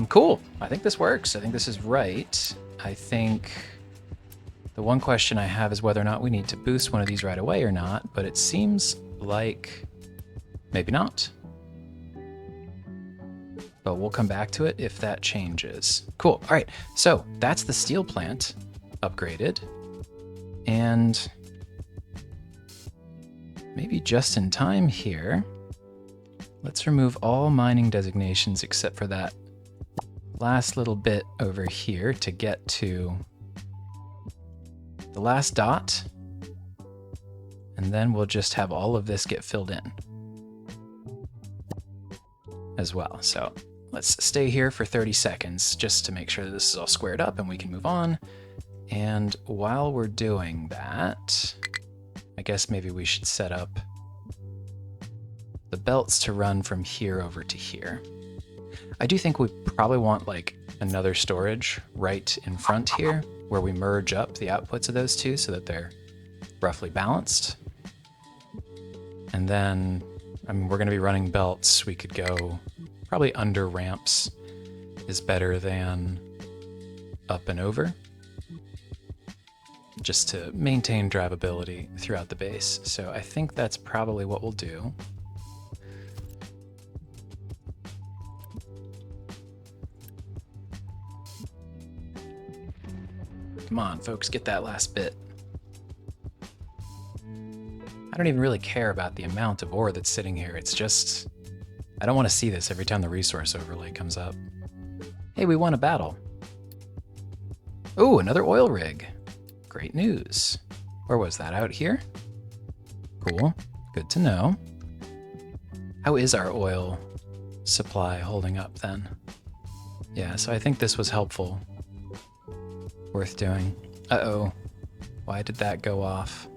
Cool. I think this works. I think this is right. I think the one question I have is whether or not we need to boost one of these right away or not, but it seems like maybe not. But we'll come back to it if that changes. Cool. All right. So that's the steel plant upgraded. And maybe just in time here, let's remove all mining designations except for that last little bit over here to get to the last dot. And then we'll just have all of this get filled in as well. So let's stay here for 30 seconds just to make sure that this is all squared up and we can move on. And while we're doing that, I guess maybe we should set up the belts to run from here over to here. I do think we probably want like another storage right in front here where we merge up the outputs of those two so that they're roughly balanced. And then, I mean, we're going to be running belts. We could go probably under ramps is better than up and over, just to maintain drivability throughout the base. So I think that's probably what we'll do. Come on, folks, get that last bit. I don't even really care about the amount of ore that's sitting here. It's just, I don't want to see this every time the resource overlay comes up. Hey, we won a battle. Oh, another oil rig. Great news. Where was that? Out here? Cool. Good to know. How is our oil supply holding up then? Yeah, so I think this was helpful. Worth doing. Uh-oh. Why did that go off?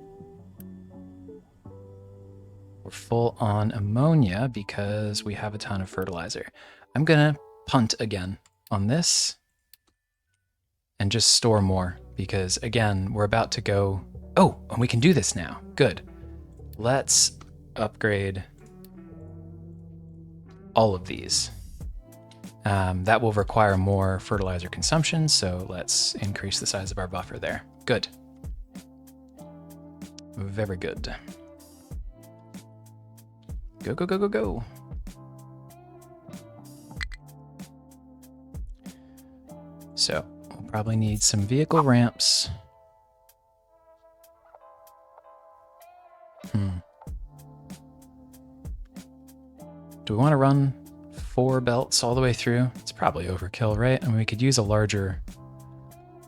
We're full on ammonia because we have a ton of fertilizer. I'm gonna punt again on this and just store more because, again, we're about to go... Oh, and we can do this now. Good. Let's upgrade all of these. That will require more fertilizer consumption, so let's increase the size of our buffer there. Good. Very good. Go, go, go, go, go. So, we'll probably need some vehicle ramps. Do we want to run 4 belts all the way through? It's probably overkill, right? I mean, we could use a larger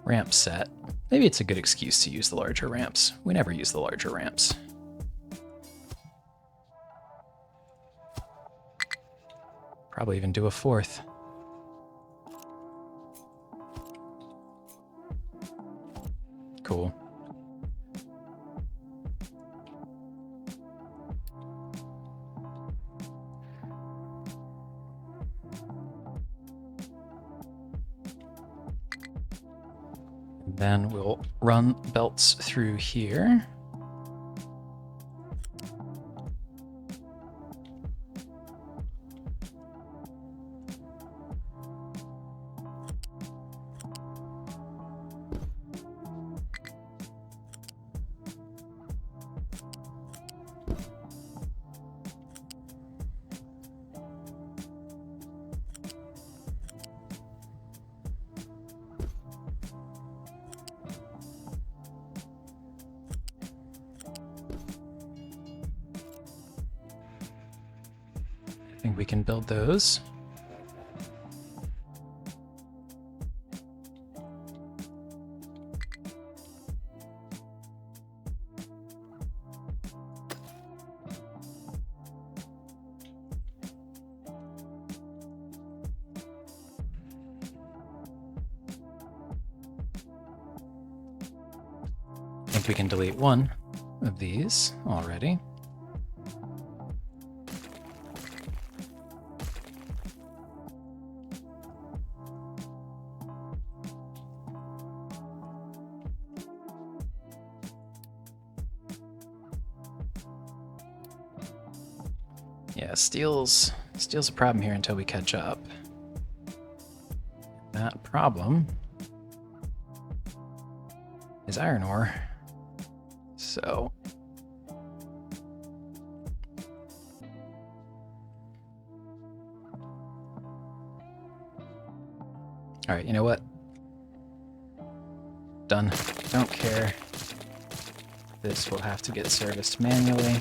ramp set. Maybe it's a good excuse to use the larger ramps. We never use the larger ramps. Probably even do a 4th. Cool. Then we'll run belts through here. I think we can build those. I think we can delete one of these already. Yeah, steel's a problem here until we catch up. That problem is iron ore. So all right, you know what? Done. Don't care. This will have to get serviced manually.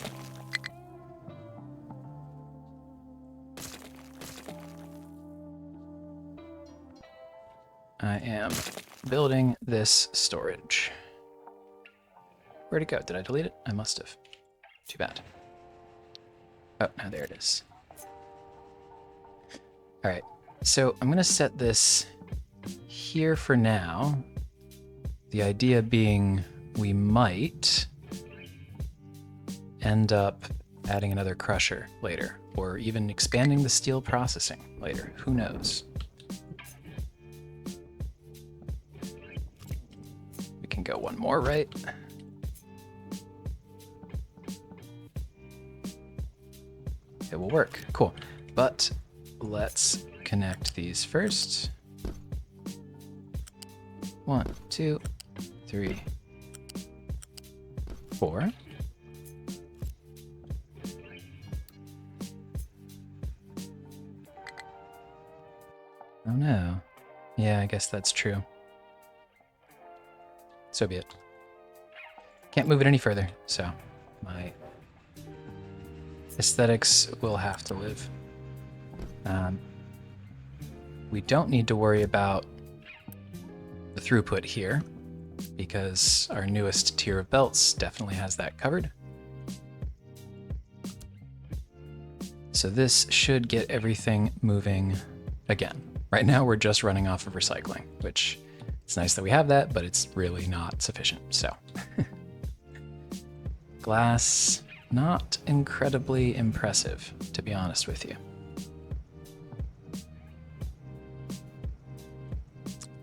I am building this storage. Where'd it go? Did I delete it? I must have. Too bad. Oh, now there it is. All right, so I'm gonna set this here for now. The idea being we might end up adding another crusher later, or even expanding the steel processing later. Who knows? We can go one more, right? It will work. Cool. But let's connect these first. 1, 2, 3, 4. Oh no. Yeah, I guess that's true. So be it. Can't move it any further, so my aesthetics will have to live. We don't need to worry about the throughput here, because our newest tier of belts definitely has that covered. So this should get everything moving again. Right now we're just running off of recycling, which it's nice that we have that, but it's really not sufficient. So glass, not incredibly impressive, to be honest with you.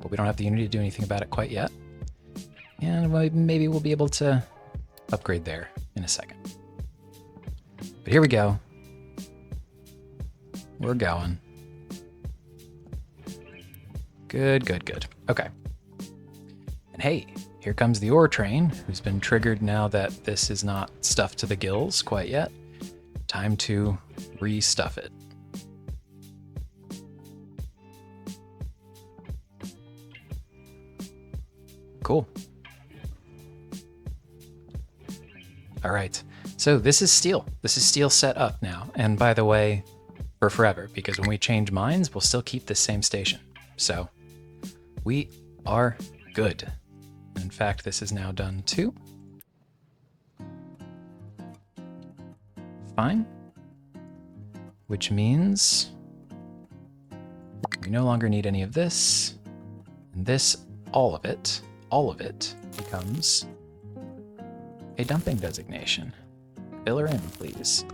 But we don't have the Unity to do anything about it quite yet. And maybe we'll be able to upgrade there in a second. But here we go. We're going. Good, good, good. Okay. And hey, here comes the ore train, who's been triggered now that this is not stuffed to the gills quite yet. Time to re-stuff it. Cool. All right, so this is steel. This is steel set up now. And by the way, for forever, because when we change mines, we'll still keep this same station. So we are good. In fact, this is now done too. Fine. Which means we no longer need any of this. And this, all of it becomes a dumping designation. Fill her in, please.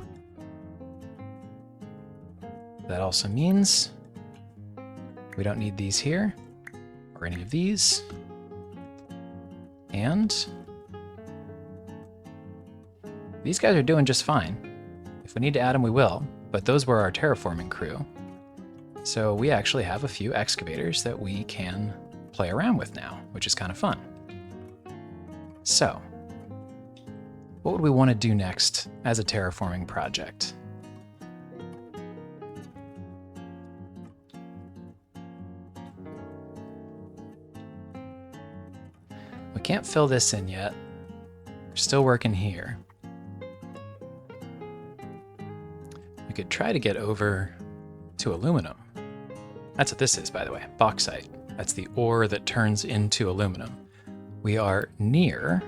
That also means we don't need these here, or any of these. And these guys are doing just fine. If we need to add them, we will, but those were our terraforming crew. So we actually have a few excavators that we can play around with now, which is kind of fun. So, what would we want to do next as a terraforming project? We can't fill this in yet. We're still working here. We could try to get over to aluminum. That's what this is, by the way, bauxite. That's the ore that turns into aluminum. We are near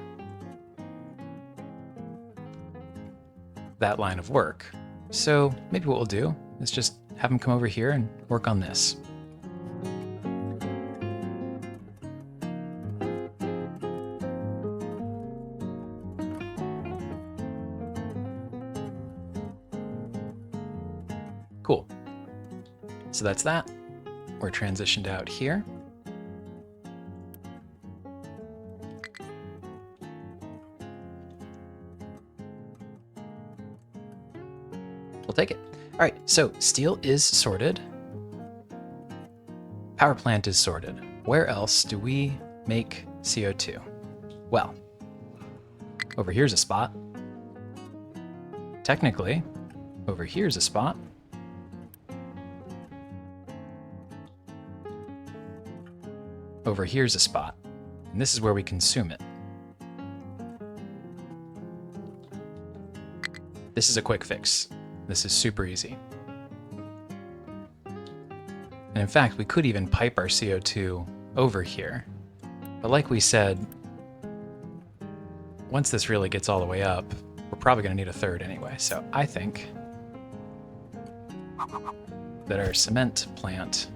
that line of work. So maybe what we'll do is just have them come over here and work on this. Cool. So that's that. We're transitioned out here. We'll take it. All right, so steel is sorted. Power plant is sorted. Where else do we make CO2? Well, over here's a spot. Technically, over here's a spot. Over here's a spot, and this is where we consume it. This is a quick fix. This is super easy. And in fact, we could even pipe our CO2 over here. But like we said, once this really gets all the way up, we're probably going to need a third anyway. So I think that our cement plant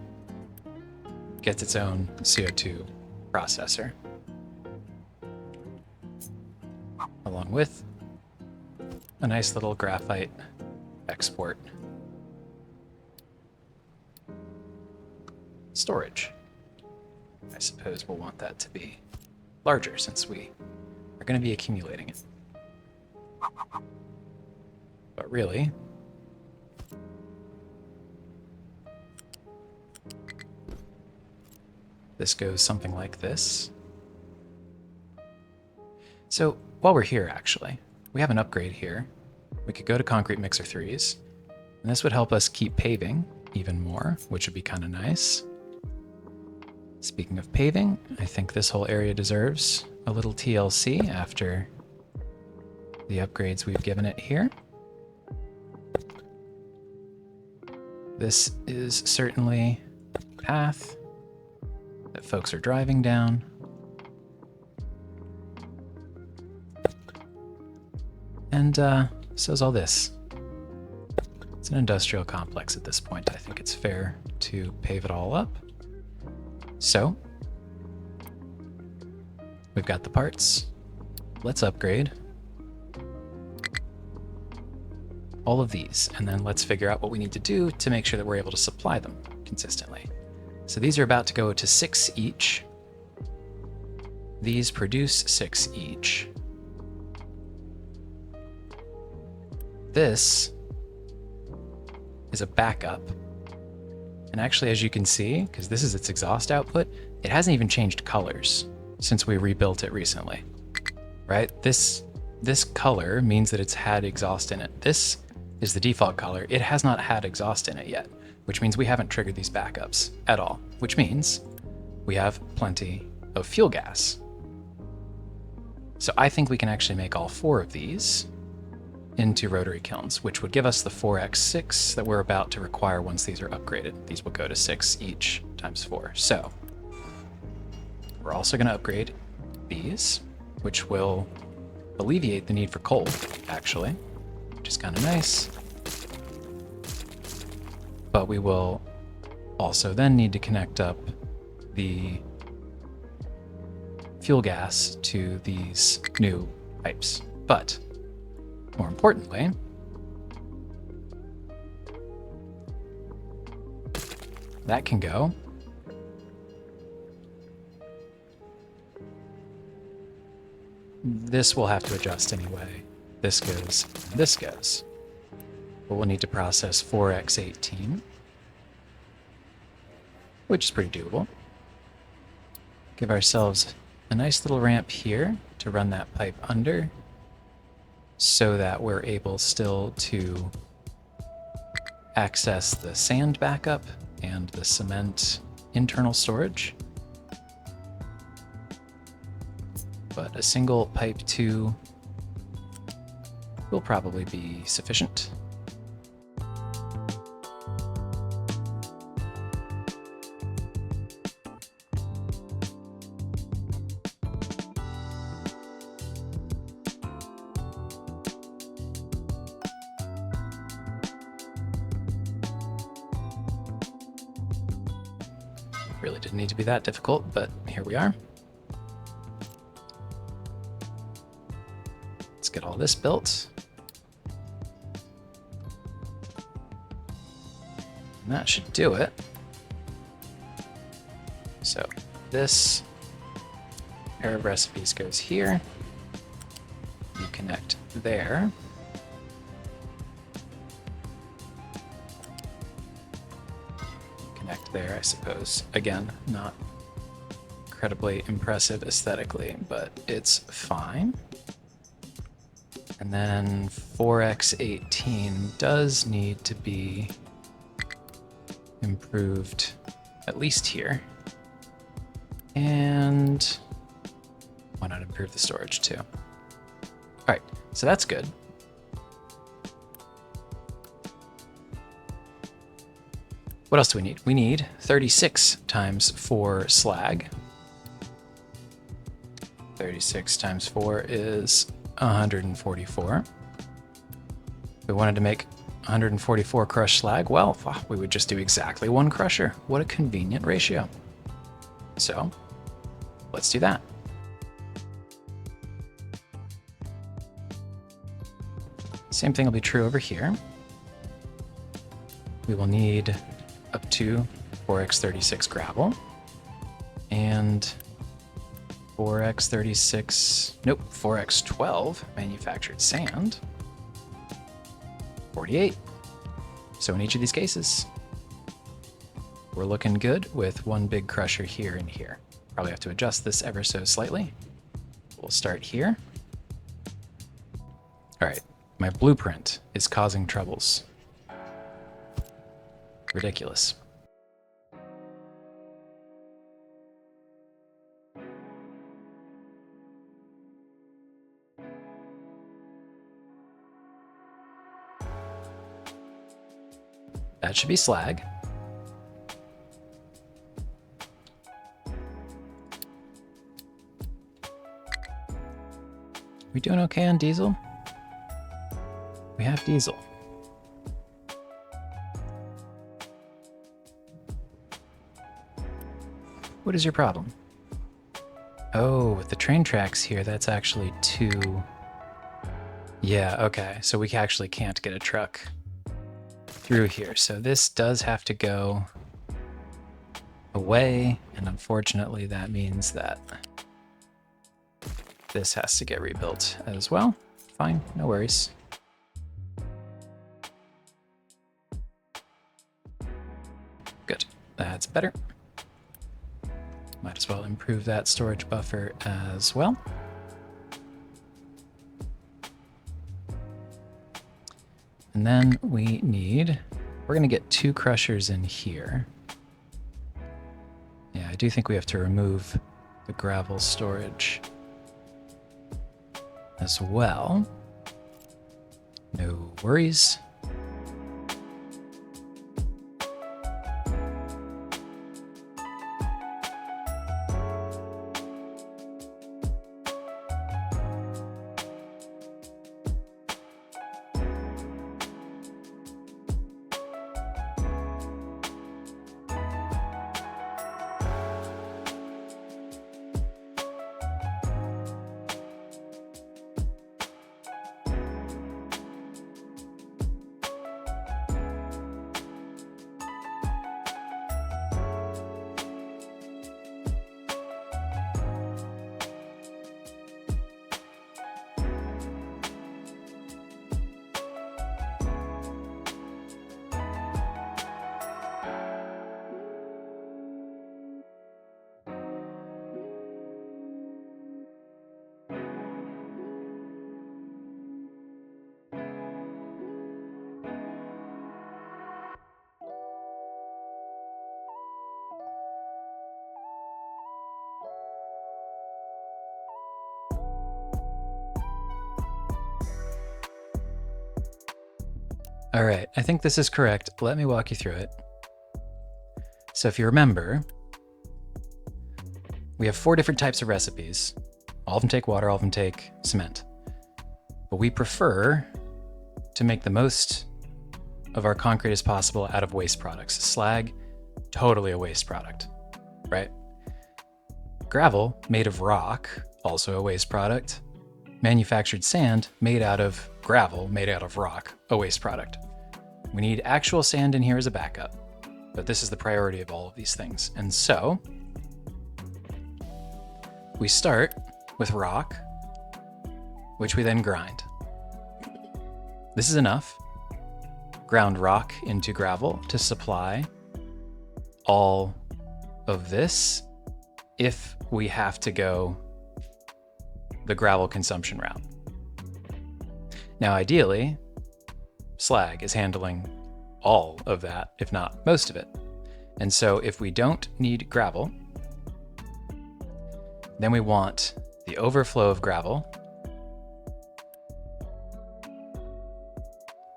gets its own CO2 processor, along with a nice little graphite export storage. I suppose we'll want that to be larger since we are going to be accumulating it. But really, this goes something like this. So while we're here, actually, we have an upgrade here. We could go to concrete mixer 3s, and this would help us keep paving even more, which would be kind of nice. Speaking of paving, I think this whole area deserves a little TLC after the upgrades we've given it here. This is certainly path that folks are driving down. And so is all this. It's an industrial complex at this point. I think it's fair to pave it all up. So, we've got the parts. Let's upgrade all of these, and then let's figure out what we need to do to make sure that we're able to supply them consistently. So these are about to go to 6 each. These produce 6 each. This is a backup. And actually, as you can see, because this is its exhaust output, it hasn't even changed colors since we rebuilt it recently, right? This color means that it's had exhaust in it. This is the default color. It has not had exhaust in it yet, which means we haven't triggered these backups at all, which means we have plenty of fuel gas. So I think we can actually make all 4 of these into rotary kilns, which would give us the 4x6 that we're about to require once these are upgraded. These will go to 6 each times 4. So we're also going to upgrade these, which will alleviate the need for coal, actually, which is kind of nice. But we will also then need to connect up the fuel gas to these new pipes. But more importantly, that can go this will have to adjust anyway. This goes, this goes. But we'll need to process 4x18, which is pretty doable. Give ourselves a nice little ramp here to run that pipe under so that we're able still to access the sand backup and the cement internal storage. But a single pipe 2 will probably be sufficient. Really didn't need to be that difficult, but here we are. Let's get all this built. And that should do it. So this pair of recipes goes here. You connect there. Connect there, I suppose. Again, not incredibly impressive aesthetically, but it's fine. And then 4x18 does need to be improved, at least here. And why not improve the storage too? All right, so that's good. What else do we need? We need 36 times 4 slag. 36 times 4 is 144. If we wanted to make 144 crushed slag, well, we would just do exactly 1 crusher. What a convenient ratio. So let's do that. Same thing will be true over here. We will need up to 4x36 gravel and 4x12 manufactured sand. 48. So in each of these cases, we're looking good with 1 big crusher here and here. Probably have to adjust this ever so slightly. We'll start here. All right, my blueprint is causing troubles. Ridiculous. That should be slag. doing okay on diesel? We have diesel. What is your problem? Oh, with the train tracks here, that's actually 2. Yeah, okay. So we actually can't get a truck through here. So this does have to go away, and unfortunately that means that this has to get rebuilt as well. Fine, no worries. Good, that's better. Might as well improve that storage buffer as well. And then we're gonna get 2 crushers in here. Yeah, I do think we have to remove the gravel storage as well. No worries. All right, I think this is correct. Let me walk you through it. So if you remember, we have 4 different types of recipes. All of them take water, all of them take cement. But we prefer to make the most of our concrete as possible out of waste products. Slag, totally a waste product, right? Gravel, made of rock, also a waste product. Manufactured sand, made out of gravel, made out of rock, a waste product. We need actual sand in here as a backup, but this is the priority of all of these things. And so we start with rock, which we then grind. This is enough. Ground rock into gravel to supply all of this if we have to go the gravel consumption route. Now, ideally, slag is handling all of that, if not most of it. And so if we don't need gravel, then we want the overflow of gravel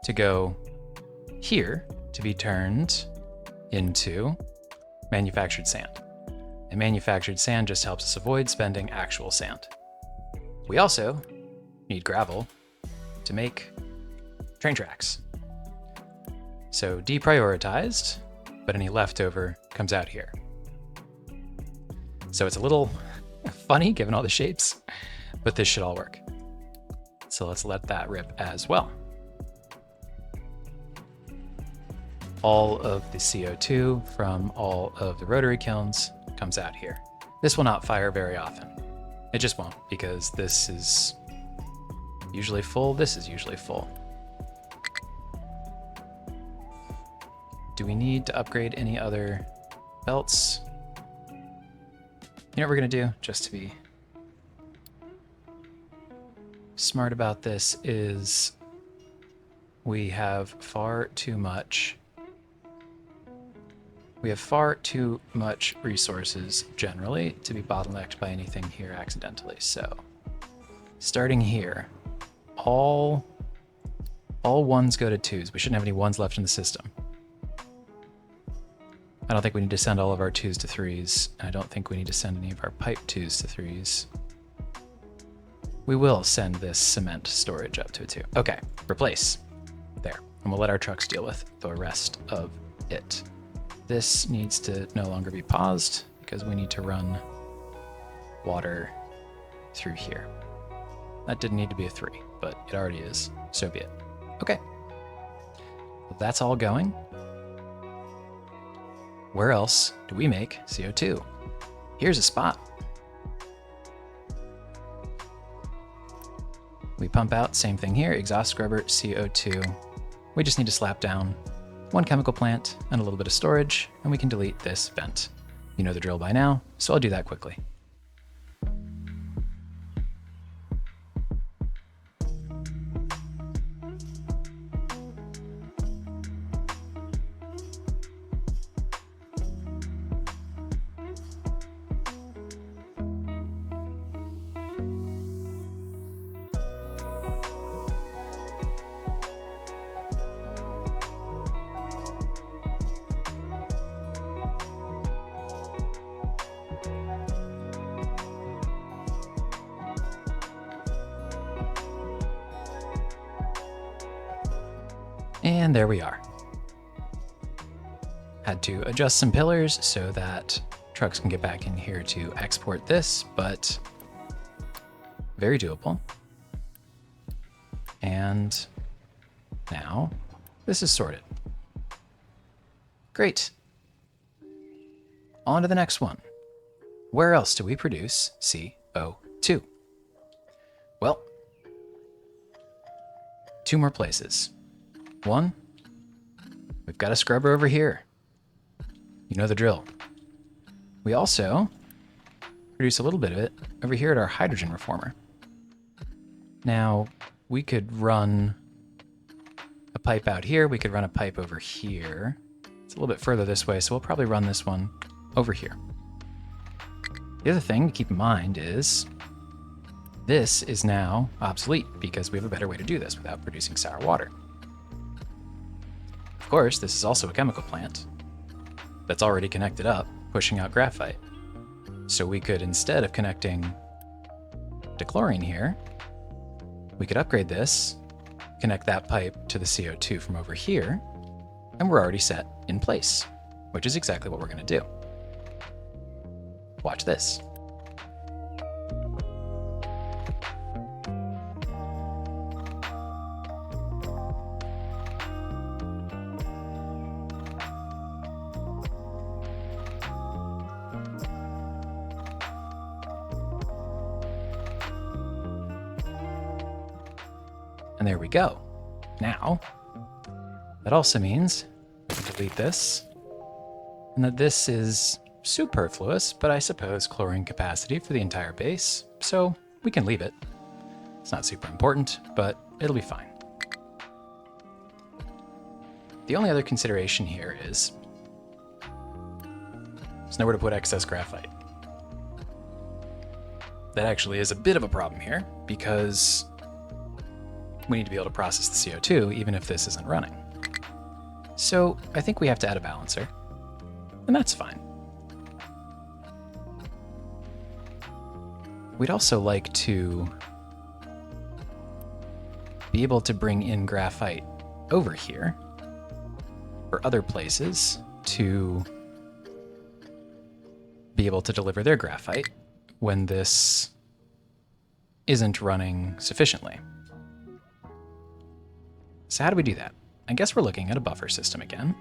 to go here to be turned into manufactured sand. And manufactured sand just helps us avoid spending actual sand. We also need gravel to make train tracks. So deprioritized, but any leftover comes out here. So it's a little funny given all the shapes, but this should all work. So let's let that rip as well. All of the CO2 from all of the rotary kilns comes out here. This will not fire very often. It just won't, because this is usually full, this is usually full. Do we need to upgrade any other belts? You know what we're gonna do, just to be smart about this, is we have far too much resources generally to be bottlenecked by anything here accidentally. So starting here, all ones go to 2s. We shouldn't have any 1s left in the system. I don't think we need to send all of our 2s to 3s. I don't think we need to send any of our pipe 2s to 3s. we will send this cement storage up to a 2. Okay, replace. There. And we'll let our trucks deal with the rest of it. This needs to no longer be paused because we need to run water through here. That didn't need to be a 3, but it already is. So be it. Okay. Well, that's all going. Where else do we make CO2? Here's a spot. We pump out, same thing here, exhaust scrubber, CO2. We just need to slap down one chemical plant and a little bit of storage, and we can delete this vent. You know the drill by now, so I'll do that quickly. And there we are. Had to adjust some pillars so that trucks can get back in here to export this, but very doable. And now this is sorted. Great. On to the next one. Where else do we produce CO2? Well, 2 more places. One, we've got a scrubber over here. You know the drill. We also produce a little bit of it over here at our hydrogen reformer. Now, we could run a pipe out here. We could run a pipe over here. It's a little bit further this way, so we'll probably run this one over here. The other thing to keep in mind is this is now obsolete because we have a better way to do this without producing sour water. Of course, this is also a chemical plant that's already connected up, pushing out graphite. So we could, instead of connecting to chlorine here, we could upgrade this, connect that pipe to the CO2 from over here, and we're already set in place, which is exactly what we're going to do. Watch this. And there we go. Now, that also means we can delete this, and that this is superfluous, but I suppose chlorine capacity for the entire base, so we can leave it. It's not super important, but it'll be fine. The only other consideration here is there's nowhere to put excess graphite. That actually is a bit of a problem here, because we need to be able to process the CO2 even if this isn't running. So I think we have to add a balancer, and that's fine. We'd also like to be able to bring in graphite over here or other places to be able to deliver their graphite when this isn't running sufficiently. So how do we do that? I guess we're looking at a buffer system again.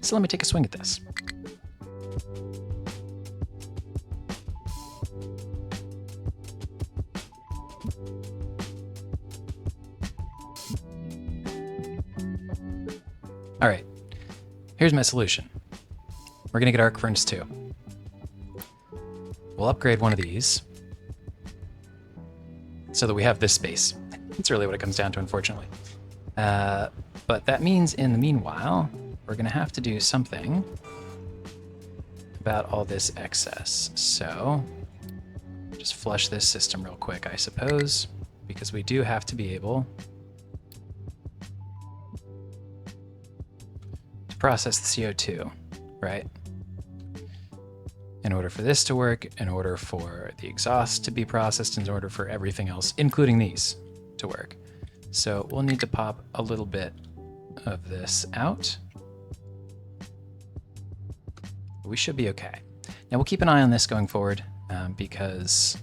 So let me take a swing at this. All right, here's my solution. We're gonna get arc furnace 2. We'll upgrade one of these so that we have this space. That's really what it comes down to, unfortunately. But that means in the meanwhile, we're gonna have to do something about all this excess. So just flush this system real quick, I suppose, because we do have to be able to process the CO2, right? in order for this to work, in order for the exhaust to be processed, in order for everything else, including these, to work. So we'll need to pop a little bit of this out. We should be okay. Now we'll keep an eye on this going forward because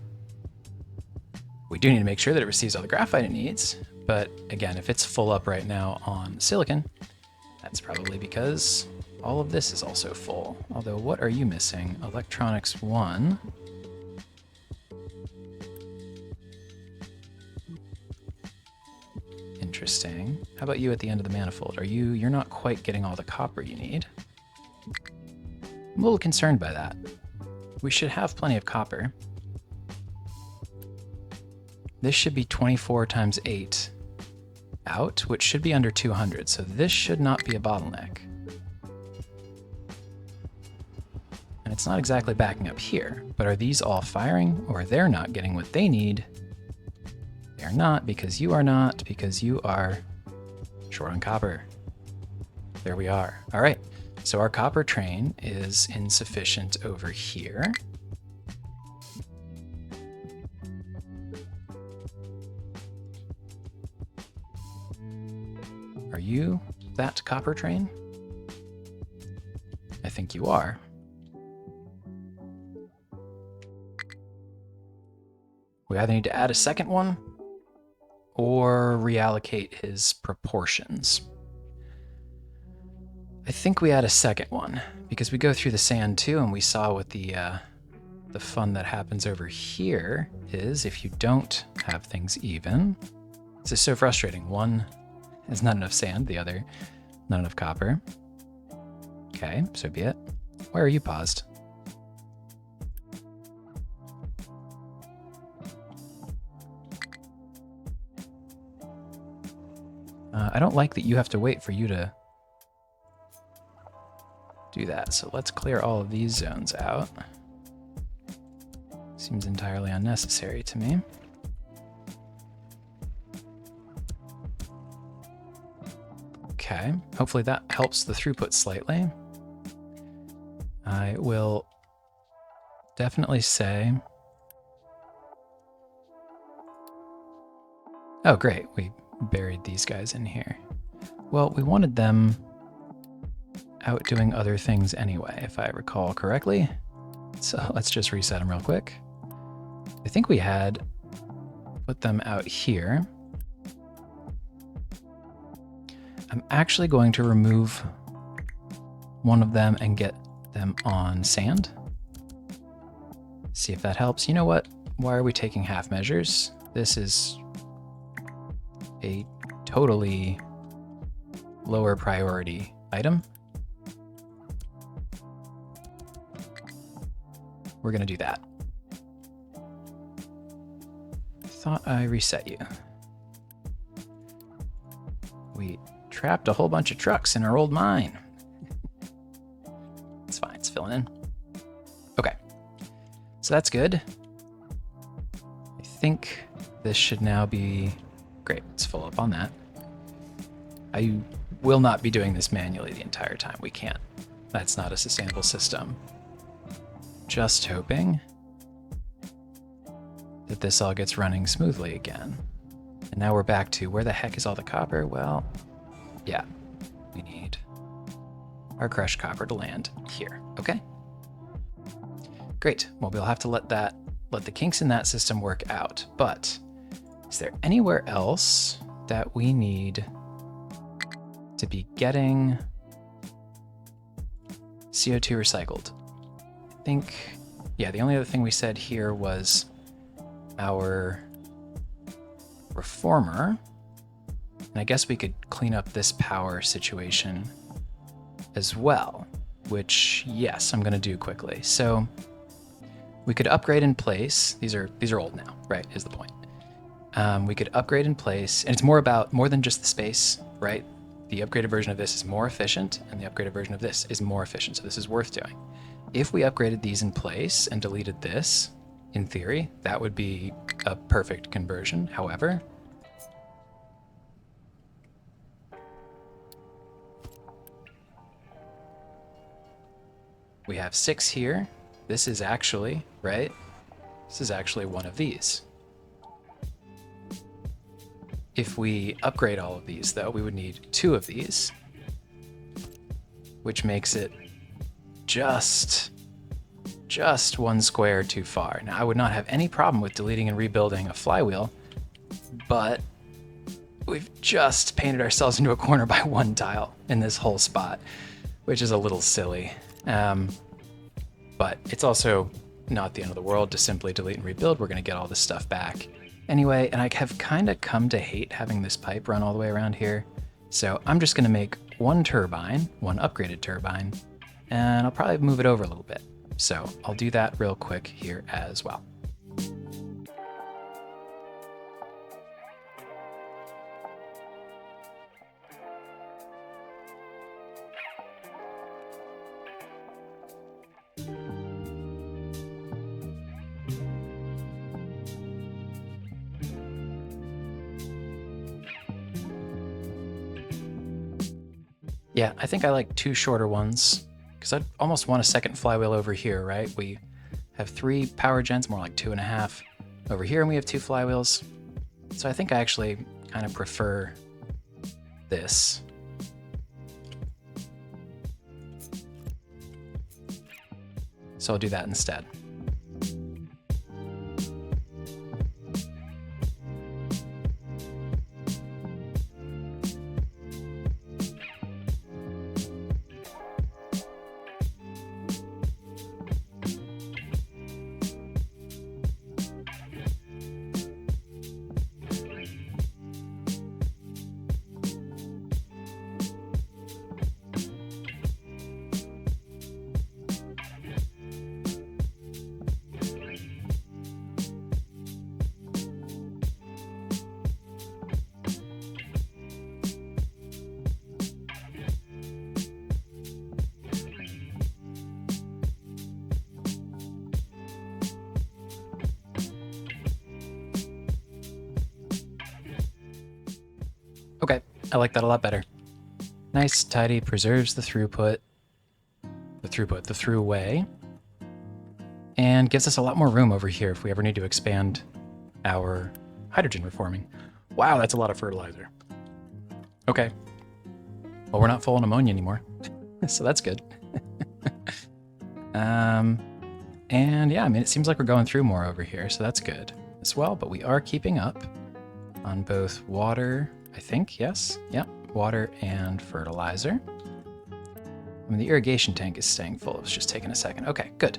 we do need to make sure that it receives all the graphite it needs. But again, if it's full up right now on silicon, that's probably because all of this is also full. Although, what are you missing? Electronics 1. Interesting. How about you at the end of the manifold? You're not quite getting all the copper you need. I'm a little concerned by that. We should have plenty of copper. This should be 24 times 8 out, which should be under 200, so this should not be a bottleneck. And it's not exactly backing up here, but are these all firing, or they're not getting what they need? They're not, because you are not, because you are short on copper. There we are. All right, so our copper train is insufficient over here. Are you that copper train? I think you are. We either need to add a second one or reallocate his proportions. I think we add a second one because we go through the sand too, and we saw what the fun that happens over here is if you don't have things even. This is so frustrating. One is not enough sand, the other not enough copper. Okay, so be it. Why are you paused? I don't like that you have to wait for you to do that, so let's clear all of these zones out. Seems entirely unnecessary to me. Okay, hopefully that helps the throughput slightly. I will definitely say... Oh, great, we buried these guys in here. Well, we wanted them out doing other things anyway, if I recall correctly. So let's just reset them real quick. I think we had put them out here. I'm actually going to remove one of them and get them on sand. See if that helps. You know what? Why are we taking half measures? This is a totally lower priority item. We're gonna do that. Thought I reset you. We trapped a whole bunch of trucks in our old mine. It's fine, it's filling in. Okay, so that's good. I think this should now be great. It's full up on that. I will not be doing this manually the entire time. We can't. That's not a sustainable system. Just hoping that this all gets running smoothly again. And now we're back to where the heck is all the copper? Well, yeah, we need our crushed copper to land here. Okay. Great. Well, we'll have to let the kinks in that system work out. But is there anywhere else that we need to be getting CO2 recycled? I think, yeah, the only other thing we said here was our reformer. And I guess we could clean up this power situation as well, which, yes, I'm going to do quickly. So we could upgrade in place. These are old now, right, is the point. We could upgrade in place, and it's more than just the space, right? The upgraded version of this is more efficient, and the upgraded version of this is more efficient, so this is worth doing. If we upgraded these in place and deleted this, in theory, that would be a perfect conversion. However, we have 6 here, this is actually, right? This is actually one of these. If we upgrade all of these, though, we would need 2 of these, which makes it just 1 square too far. Now, I would not have any problem with deleting and rebuilding a flywheel, but we've just painted ourselves into a corner by 1 tile in this whole spot, which is a little silly. But it's also not the end of the world to simply delete and rebuild. We're going to get all this stuff back anyway, and I have kind of come to hate having this pipe run all the way around here. So I'm just going to make 1 turbine, 1 upgraded turbine, and I'll probably move it over a little bit. So I'll do that real quick here as well. Yeah, I think I like 2 shorter ones because I'd almost want a second flywheel over here, right? We have 3 power gens, more like 2.5 over here, and we have 2 flywheels. So I think I actually kind of prefer this. So I'll do that instead. Okay, I like that a lot better. Nice, tidy, preserves the throughway, and gives us a lot more room over here if we ever need to expand our hydrogen reforming. Wow, that's a lot of fertilizer. Okay, well, we're not full on ammonia anymore, so that's good. And yeah, I mean, it seems like we're going through more over here, so that's good as well, but we are keeping up on both water, I think, yes, yep, water and fertilizer. I mean, the irrigation tank is staying full. It was just taking a second. Okay, good.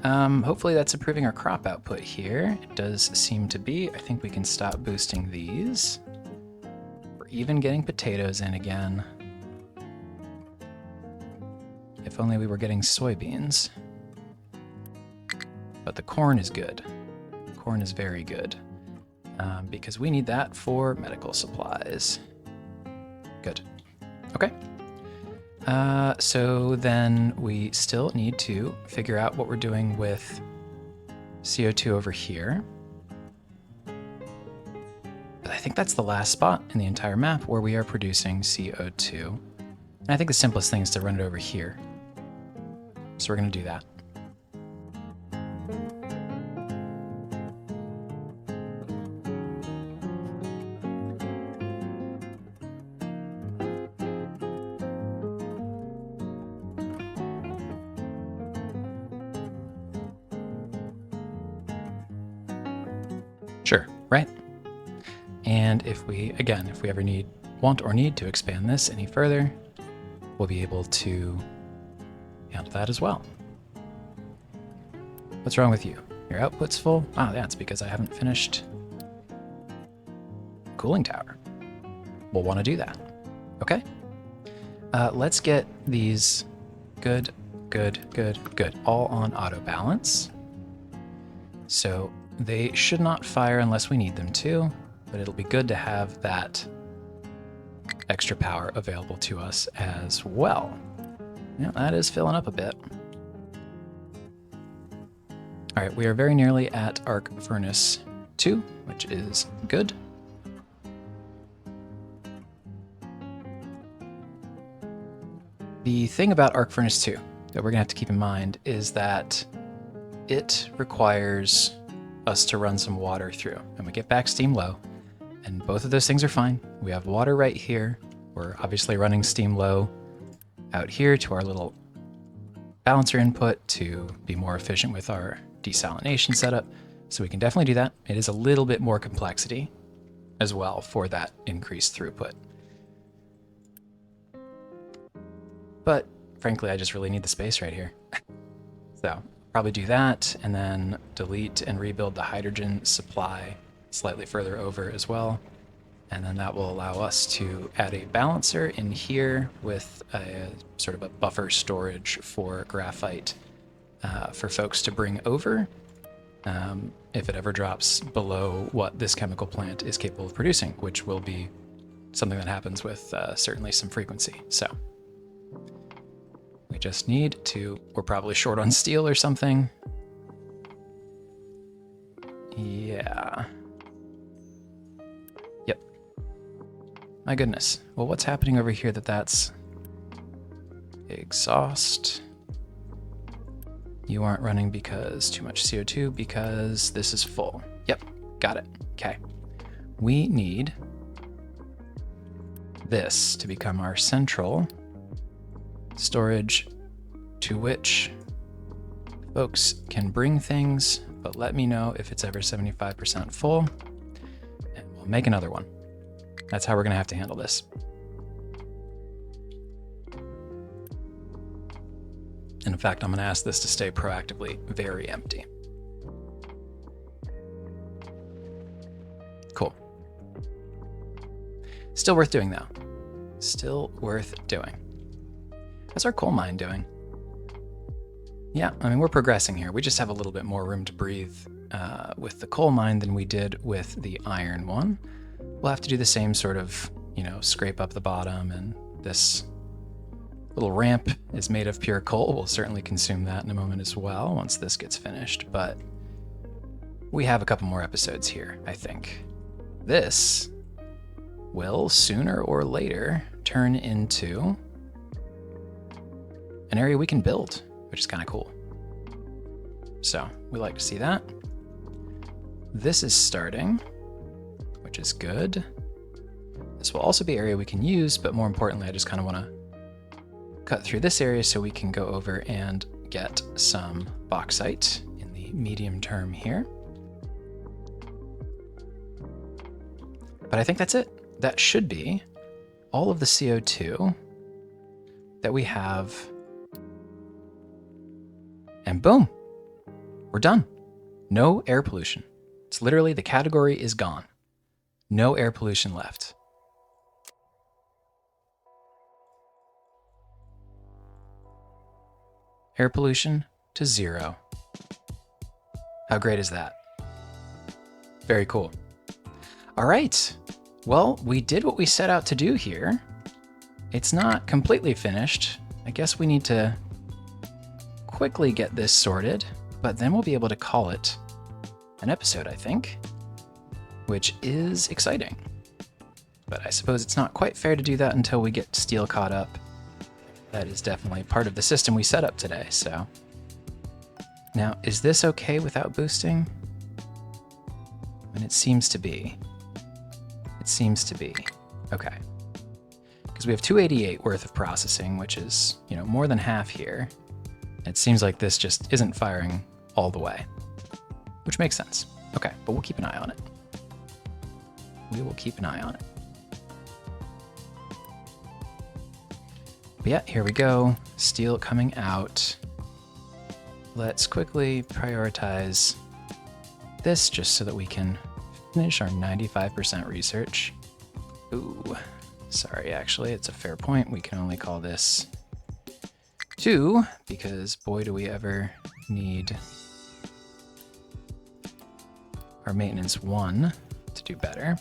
Hopefully that's improving our crop output here. It does seem to be. I think we can stop boosting these. We're even getting potatoes in again. If only we were getting soybeans. But the corn is good. Corn is very good. Because we need that for medical supplies. Good. Okay. So then we still need to figure out what we're doing with CO2 over here. But I think that's the last spot in the entire map where we are producing CO2. And I think the simplest thing is to run it over here. So we're going to do that. Sure, right? And if we ever want or need to expand this any further, we'll be able to handle that as well. What's wrong with you? Your output's full? Ah, yeah, it's because I haven't finished cooling tower. We'll want to do that. Okay? Let's get these good, all on auto balance. So they should not fire unless we need them to, but it'll be good to have that extra power available to us as well. Yeah, that is filling up a bit. All right, we are very nearly at Arc Furnace 2, which is good. The thing about Arc Furnace 2 that we're gonna have to keep in mind is that it requires us to run some water through, and we get back steam low, and both of those things are fine. We have water right here. We're obviously running steam low out here to our little balancer input to be more efficient with our desalination setup. So we can definitely do that. It is a little bit more complexity as well for that increased throughput. But frankly, I just really need the space right here. So probably do that and then delete and rebuild the hydrogen supply slightly further over as well. And then that will allow us to add a balancer in here with a sort of a buffer storage for graphite for folks to bring over if it ever drops below what this chemical plant is capable of producing, which will be something that happens with certainly some frequency. So we just need to, we're probably short on steel or something. Yeah. Yep. My goodness. Well, what's happening over here that's exhaust? You aren't running because too much CO2 because this is full. Yep, got it. Okay. We need this to become our central storage to which folks can bring things, but let me know if it's ever 75% full and we'll make another one. That's how we're gonna have to handle this. And in fact, I'm gonna ask this to stay proactively very empty. Cool. Still worth doing though. Still worth doing. How's our coal mine doing? Yeah, I mean, we're progressing here. We just have a little bit more room to breathe with the coal mine than we did with the iron one. We'll have to do the same sort of, you know, scrape up the bottom, and this little ramp is made of pure coal. We'll certainly consume that in a moment as well once this gets finished, but we have a couple more episodes here, I think. This will sooner or later turn into an area we can build, which is kind of cool. So we like to see that. This is starting, which is good. This will also be an area we can use, but more importantly, I just kind of want to cut through this area so we can go over and get some bauxite in the medium term here. But I think that's it. That should be all of the CO2 that we have. And boom, we're done. No air pollution. It's literally, the category is gone. No air pollution left. Air pollution to 0. How great is that? Very cool. All right. Well, we did what we set out to do here. It's not completely finished. I guess we need to quickly get this sorted, but then we'll be able to call it an episode, I think, which is exciting. But I suppose it's not quite fair to do that until we get steel caught up. That is definitely part of the system we set up today, so. Now, is this okay without boosting? And it seems to be. It seems to be. Okay. Because we have 288 worth of processing, which is, you know, more than half here. It seems like this just isn't firing all the way, which makes sense. Okay, but we'll keep an eye on it. We will keep an eye on it. But yeah, here we go. Steel coming out. Let's quickly prioritize this just so that we can finish our 95% research. Ooh, sorry, actually, it's a fair point. We can only call this 2 because boy, do we ever need our maintenance 1 to do better.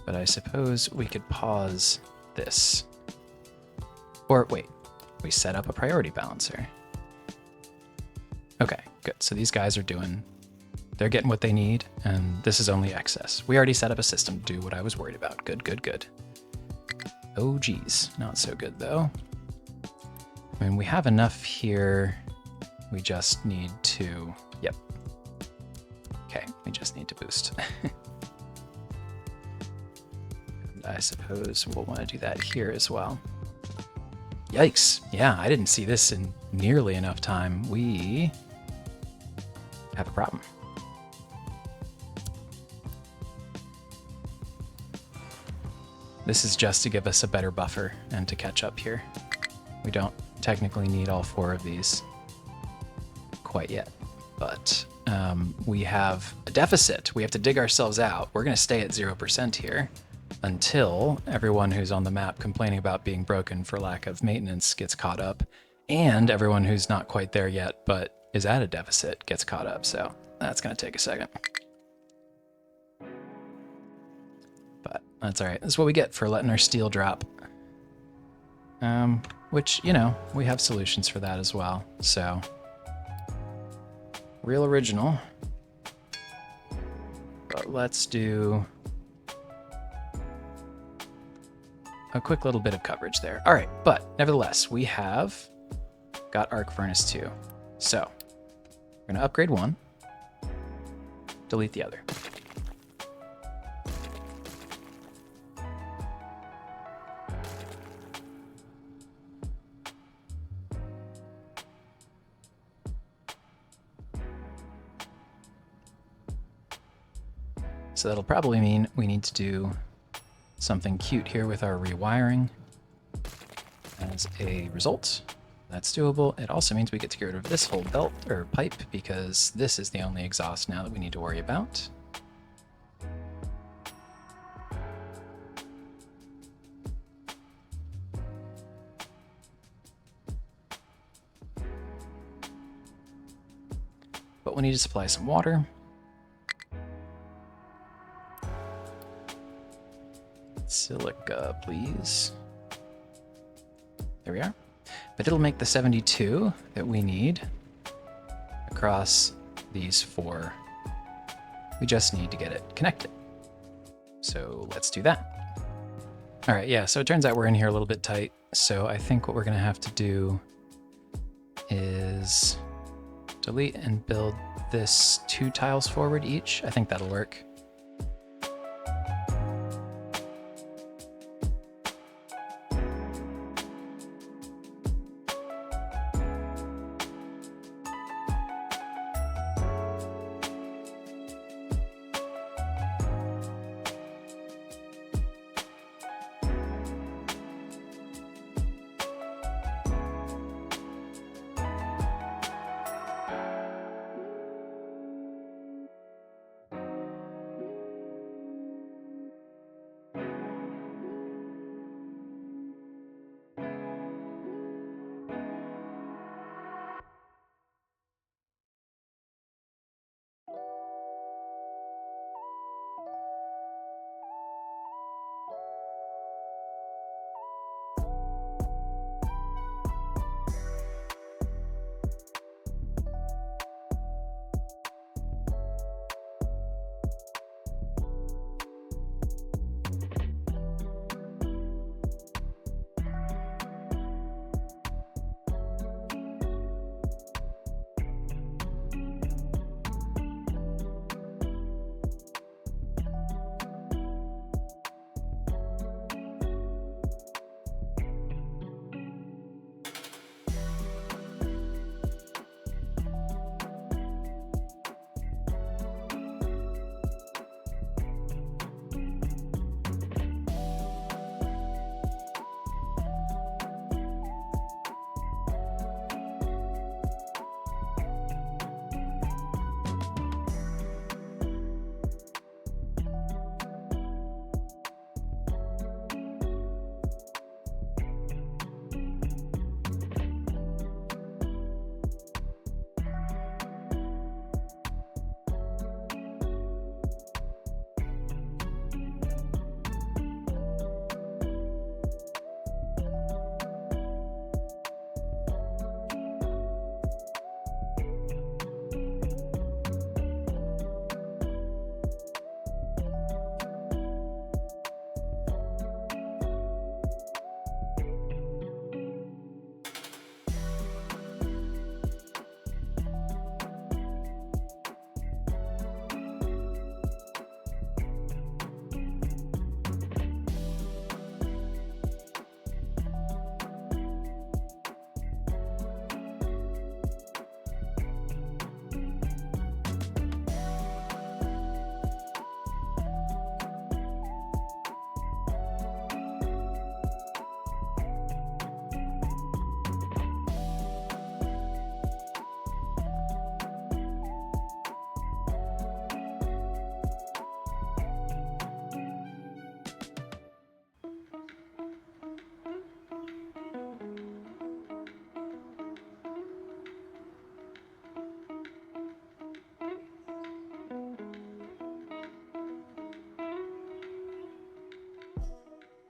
But I suppose we could pause this. Or wait, we set up a priority balancer. Okay, good. So these guys are they're getting what they need, and this is only excess. We already set up a system to do what I was worried about. Good, good, good. Oh geez, not so good though. I mean, we have enough here. We just need to, yep. Okay, we just need to boost. And I suppose we'll want to do that here as well. Yikes. Yeah, I didn't see this in nearly enough time. We have a problem. This is just to give us a better buffer and to catch up here. We don't technically need all 4 of these quite yet, but we have a deficit. We have to dig ourselves out. We're going to stay at 0% here until everyone who's on the map complaining about being broken for lack of maintenance gets caught up, and everyone who's not quite there yet but is at a deficit gets caught up. So that's going to take a second. But that's all right. That's what we get for letting our steel drop. Which, you know, we have solutions for that as well. So, real original. But let's do a quick little bit of coverage there. All right, but nevertheless, we have got arc furnace 2. So, we're going to upgrade 1, delete the other. So that'll probably mean we need to do something cute here with our rewiring. As a result, that's doable. It also means we get to get rid of this whole belt or pipe because this is the only exhaust now that we need to worry about. But we'll need to supply some water. Silica, please. There we are. But it'll make the 72 that we need across these 4. We just need to get it connected. So let's do that. All right, yeah, so it turns out we're in here a little bit tight. So I think what we're gonna have to do is delete and build this 2 tiles forward each. I think that'll work.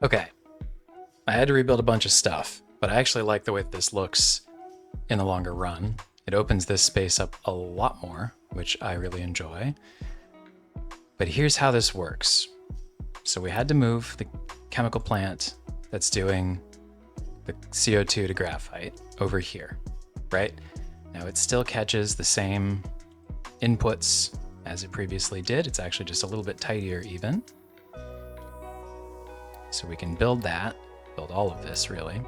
Okay, I had to rebuild a bunch of stuff, but I actually like the way this looks in the longer run. It opens this space up a lot more, which I really enjoy. But here's how this works. So we had to move the chemical plant that's doing the CO2 to graphite over here, right? Now it still catches the same inputs as it previously did. It's actually just a little bit tidier even. So we can build that, build all of this really.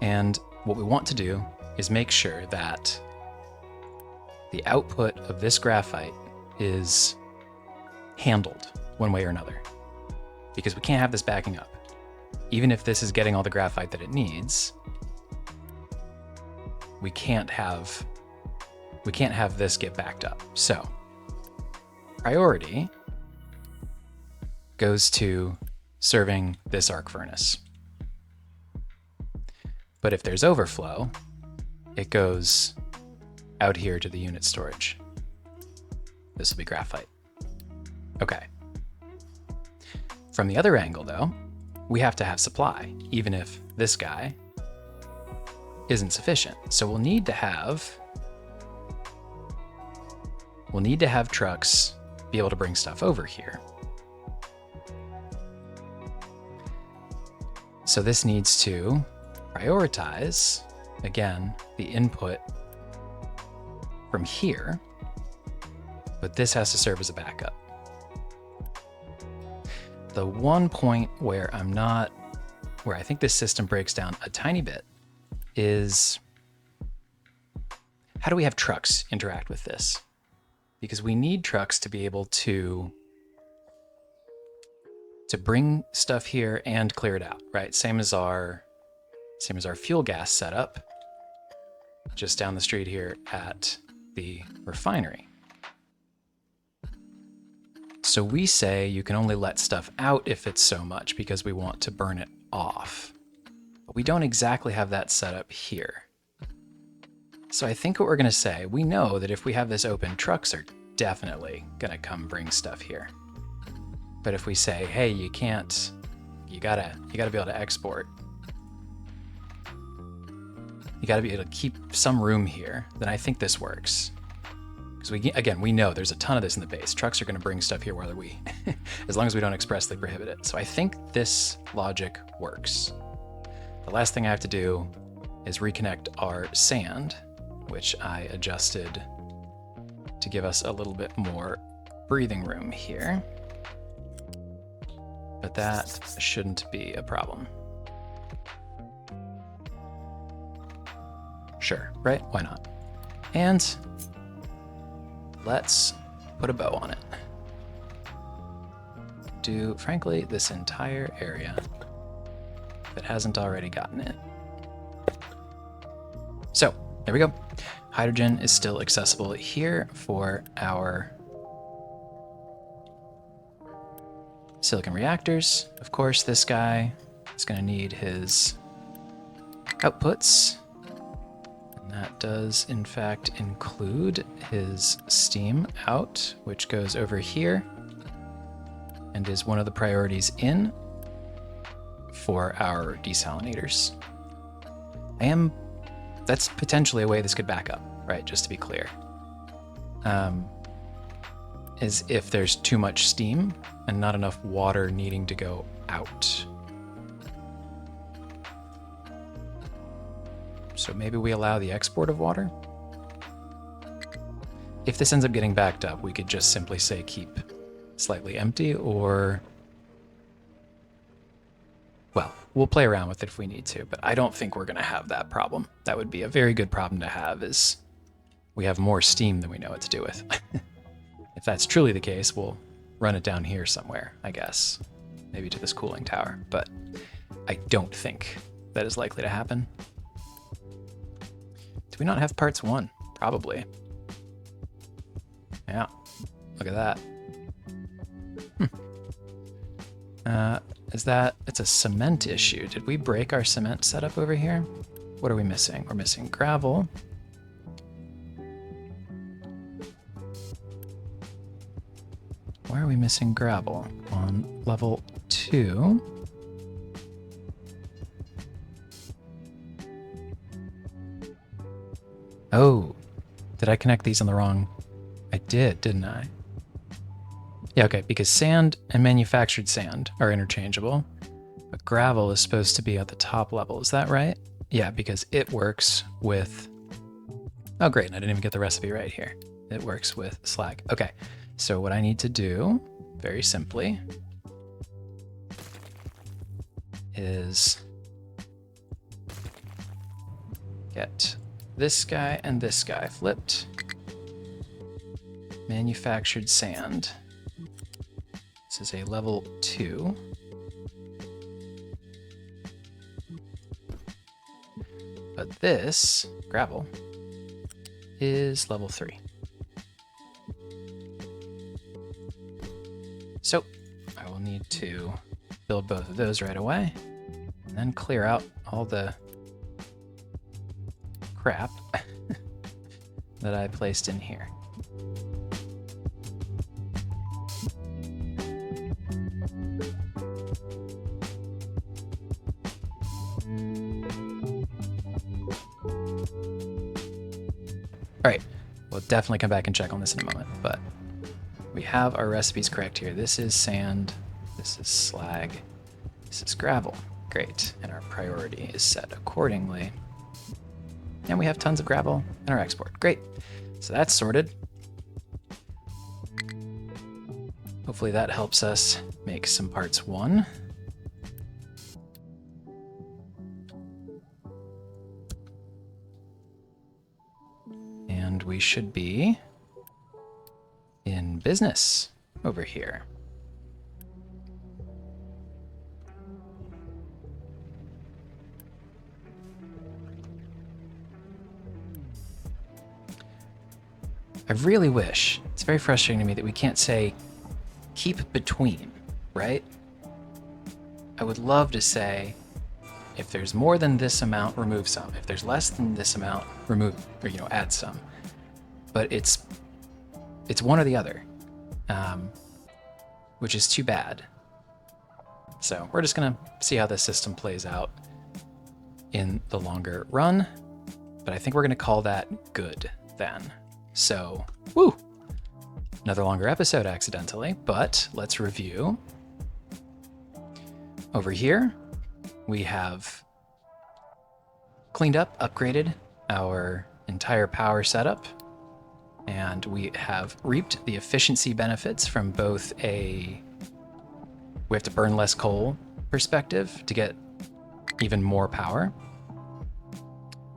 And what we want to do is make sure that the output of this graphite is handled one way or another, because we can't have this backing up. Even if this is getting all the graphite that it needs, we can't have this get backed up. So priority goes to serving this arc furnace. But if there's overflow, it goes out here to the unit storage. This will be graphite. Okay. From the other angle though, we have to have supply, even if this guy isn't sufficient. So we'll need to have trucks be able to bring stuff over here. So this needs to prioritize, again, the input from here, but this has to serve as a backup. The one point where I think this system breaks down a tiny bit is, how do we have trucks interact with this? Because we need trucks to be able to bring stuff here and clear it out, right? Same as our fuel gas setup just down the street here at the refinery. So we say you can only let stuff out if it's so much because we want to burn it off. But we don't exactly have that set up here. So I think what we're gonna say, we know that if we have this open, trucks are definitely gonna come bring stuff here. But if we say, hey, you can't, you gotta be able to export. You gotta be able to keep some room here, then I think this works. Because we know there's a ton of this in the base. Trucks are gonna bring stuff here whether we, as long as we don't expressly prohibit it. So I think this logic works. The last thing I have to do is reconnect our sand, which I adjusted to give us a little bit more breathing room here. But that shouldn't be a problem. Sure, right? Why not? And let's put a bow on it. Do, frankly, this entire area if it hasn't already gotten it. So, there we go. Hydrogen is still accessible here for our silicon reactors. Of course, this guy is going to need his outputs. And that does, in fact, include his steam out, which goes over here and is one of the priorities in for our desalinators. That's potentially a way this could back up, right? Just to be clear. Is if there's too much steam and not enough water needing to go out. So maybe we allow the export of water. If this ends up getting backed up, we could just simply say keep slightly empty, or, well, we'll play around with it if we need to, but I don't think we're gonna have that problem. That would be a very good problem to have, is we have more steam than we know what to do with. If that's truly the case, we'll run it down here somewhere, I guess. Maybe to this cooling tower, but I don't think that is likely to happen. Do we not have parts 1? Probably. Yeah, look at that. It's a cement issue. Did we break our cement setup over here? What are we missing? We're missing gravel. Why are we missing gravel? On level 2, Oh, did I connect these on the wrong? I did, didn't I? Yeah, okay, because sand and manufactured sand are interchangeable, but gravel is supposed to be at the top level. Is that right? Yeah, because it works with... Oh, great, and I didn't even get the recipe right here. It works with slag. Okay, so what I need to do, very simply, is get this guy and this guy flipped. Manufactured sand. This is a level 2. But this, gravel, is level 3. So I will need to build both of those right away, and then clear out all the crap that I placed in here. All right, we'll definitely come back and check on this in a moment, but we have our recipes correct here. This is sand, this is slag, this is gravel. Great, and our priority is set accordingly. And we have tons of gravel in our export. Great, so that's sorted. Hopefully that helps us make some parts 1. And we should be in business over here. I really wish, it's very frustrating to me that we can't say keep between, right? I would love to say, if there's more than this amount, remove some. If there's less than this amount, remove, or add some. But it's one or the other, which is too bad. So we're just gonna see how this system plays out in the longer run. But I think we're gonna call that good then. So, woo! Another longer episode accidentally, but let's review. Over here, we have cleaned up, upgraded our entire power setup, and we have reaped the efficiency benefits from both we have to burn less coal perspective to get even more power.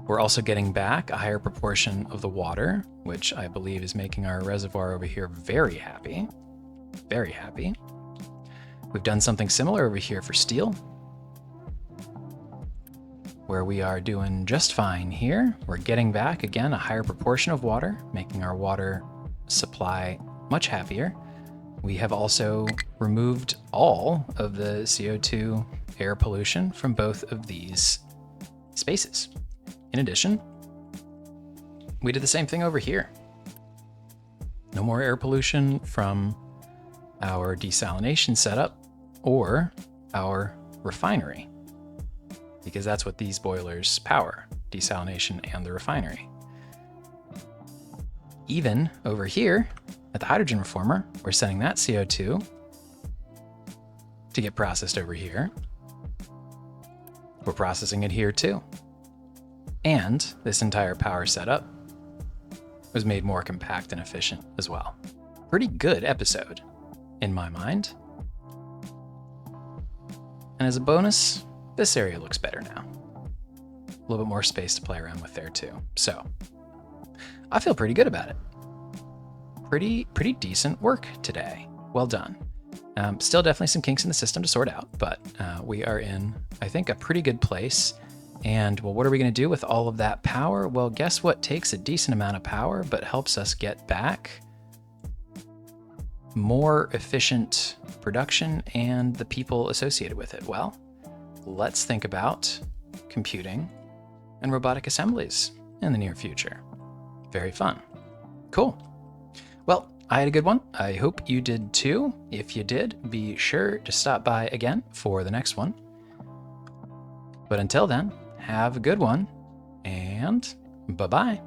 We're also getting back a higher proportion of the water, which I believe is making our reservoir over here very happy. Very happy. We've done something similar over here for steel, where we are doing just fine here. We're getting back, again, a higher proportion of water, making our water supply much happier. We have also removed all of the CO2 air pollution from both of these spaces. In addition, we did the same thing over here. No more air pollution from our desalination setup or our refinery, because that's what these boilers power, desalination and the refinery. Even over here at the hydrogen reformer, we're sending that CO2 to get processed over here. We're processing it here too. And this entire power setup was made more compact and efficient as well. Pretty good episode, in my mind. And as a bonus, this area looks better now. A little bit more space to play around with there too. So I feel pretty good about it. Pretty decent work today. Well done. Still definitely some kinks in the system to sort out, but we are in, I think, a pretty good place. And well, what are we going to do with all of that power? Well, guess what takes a decent amount of power, but helps us get back more efficient production and the people associated with it? Well, let's think about computing and robotic assemblies in the near future. Very fun. Cool. Well, I had a good one. I hope you did too. If you did, be sure to stop by again for the next one. But until then, have a good one, and bye-bye.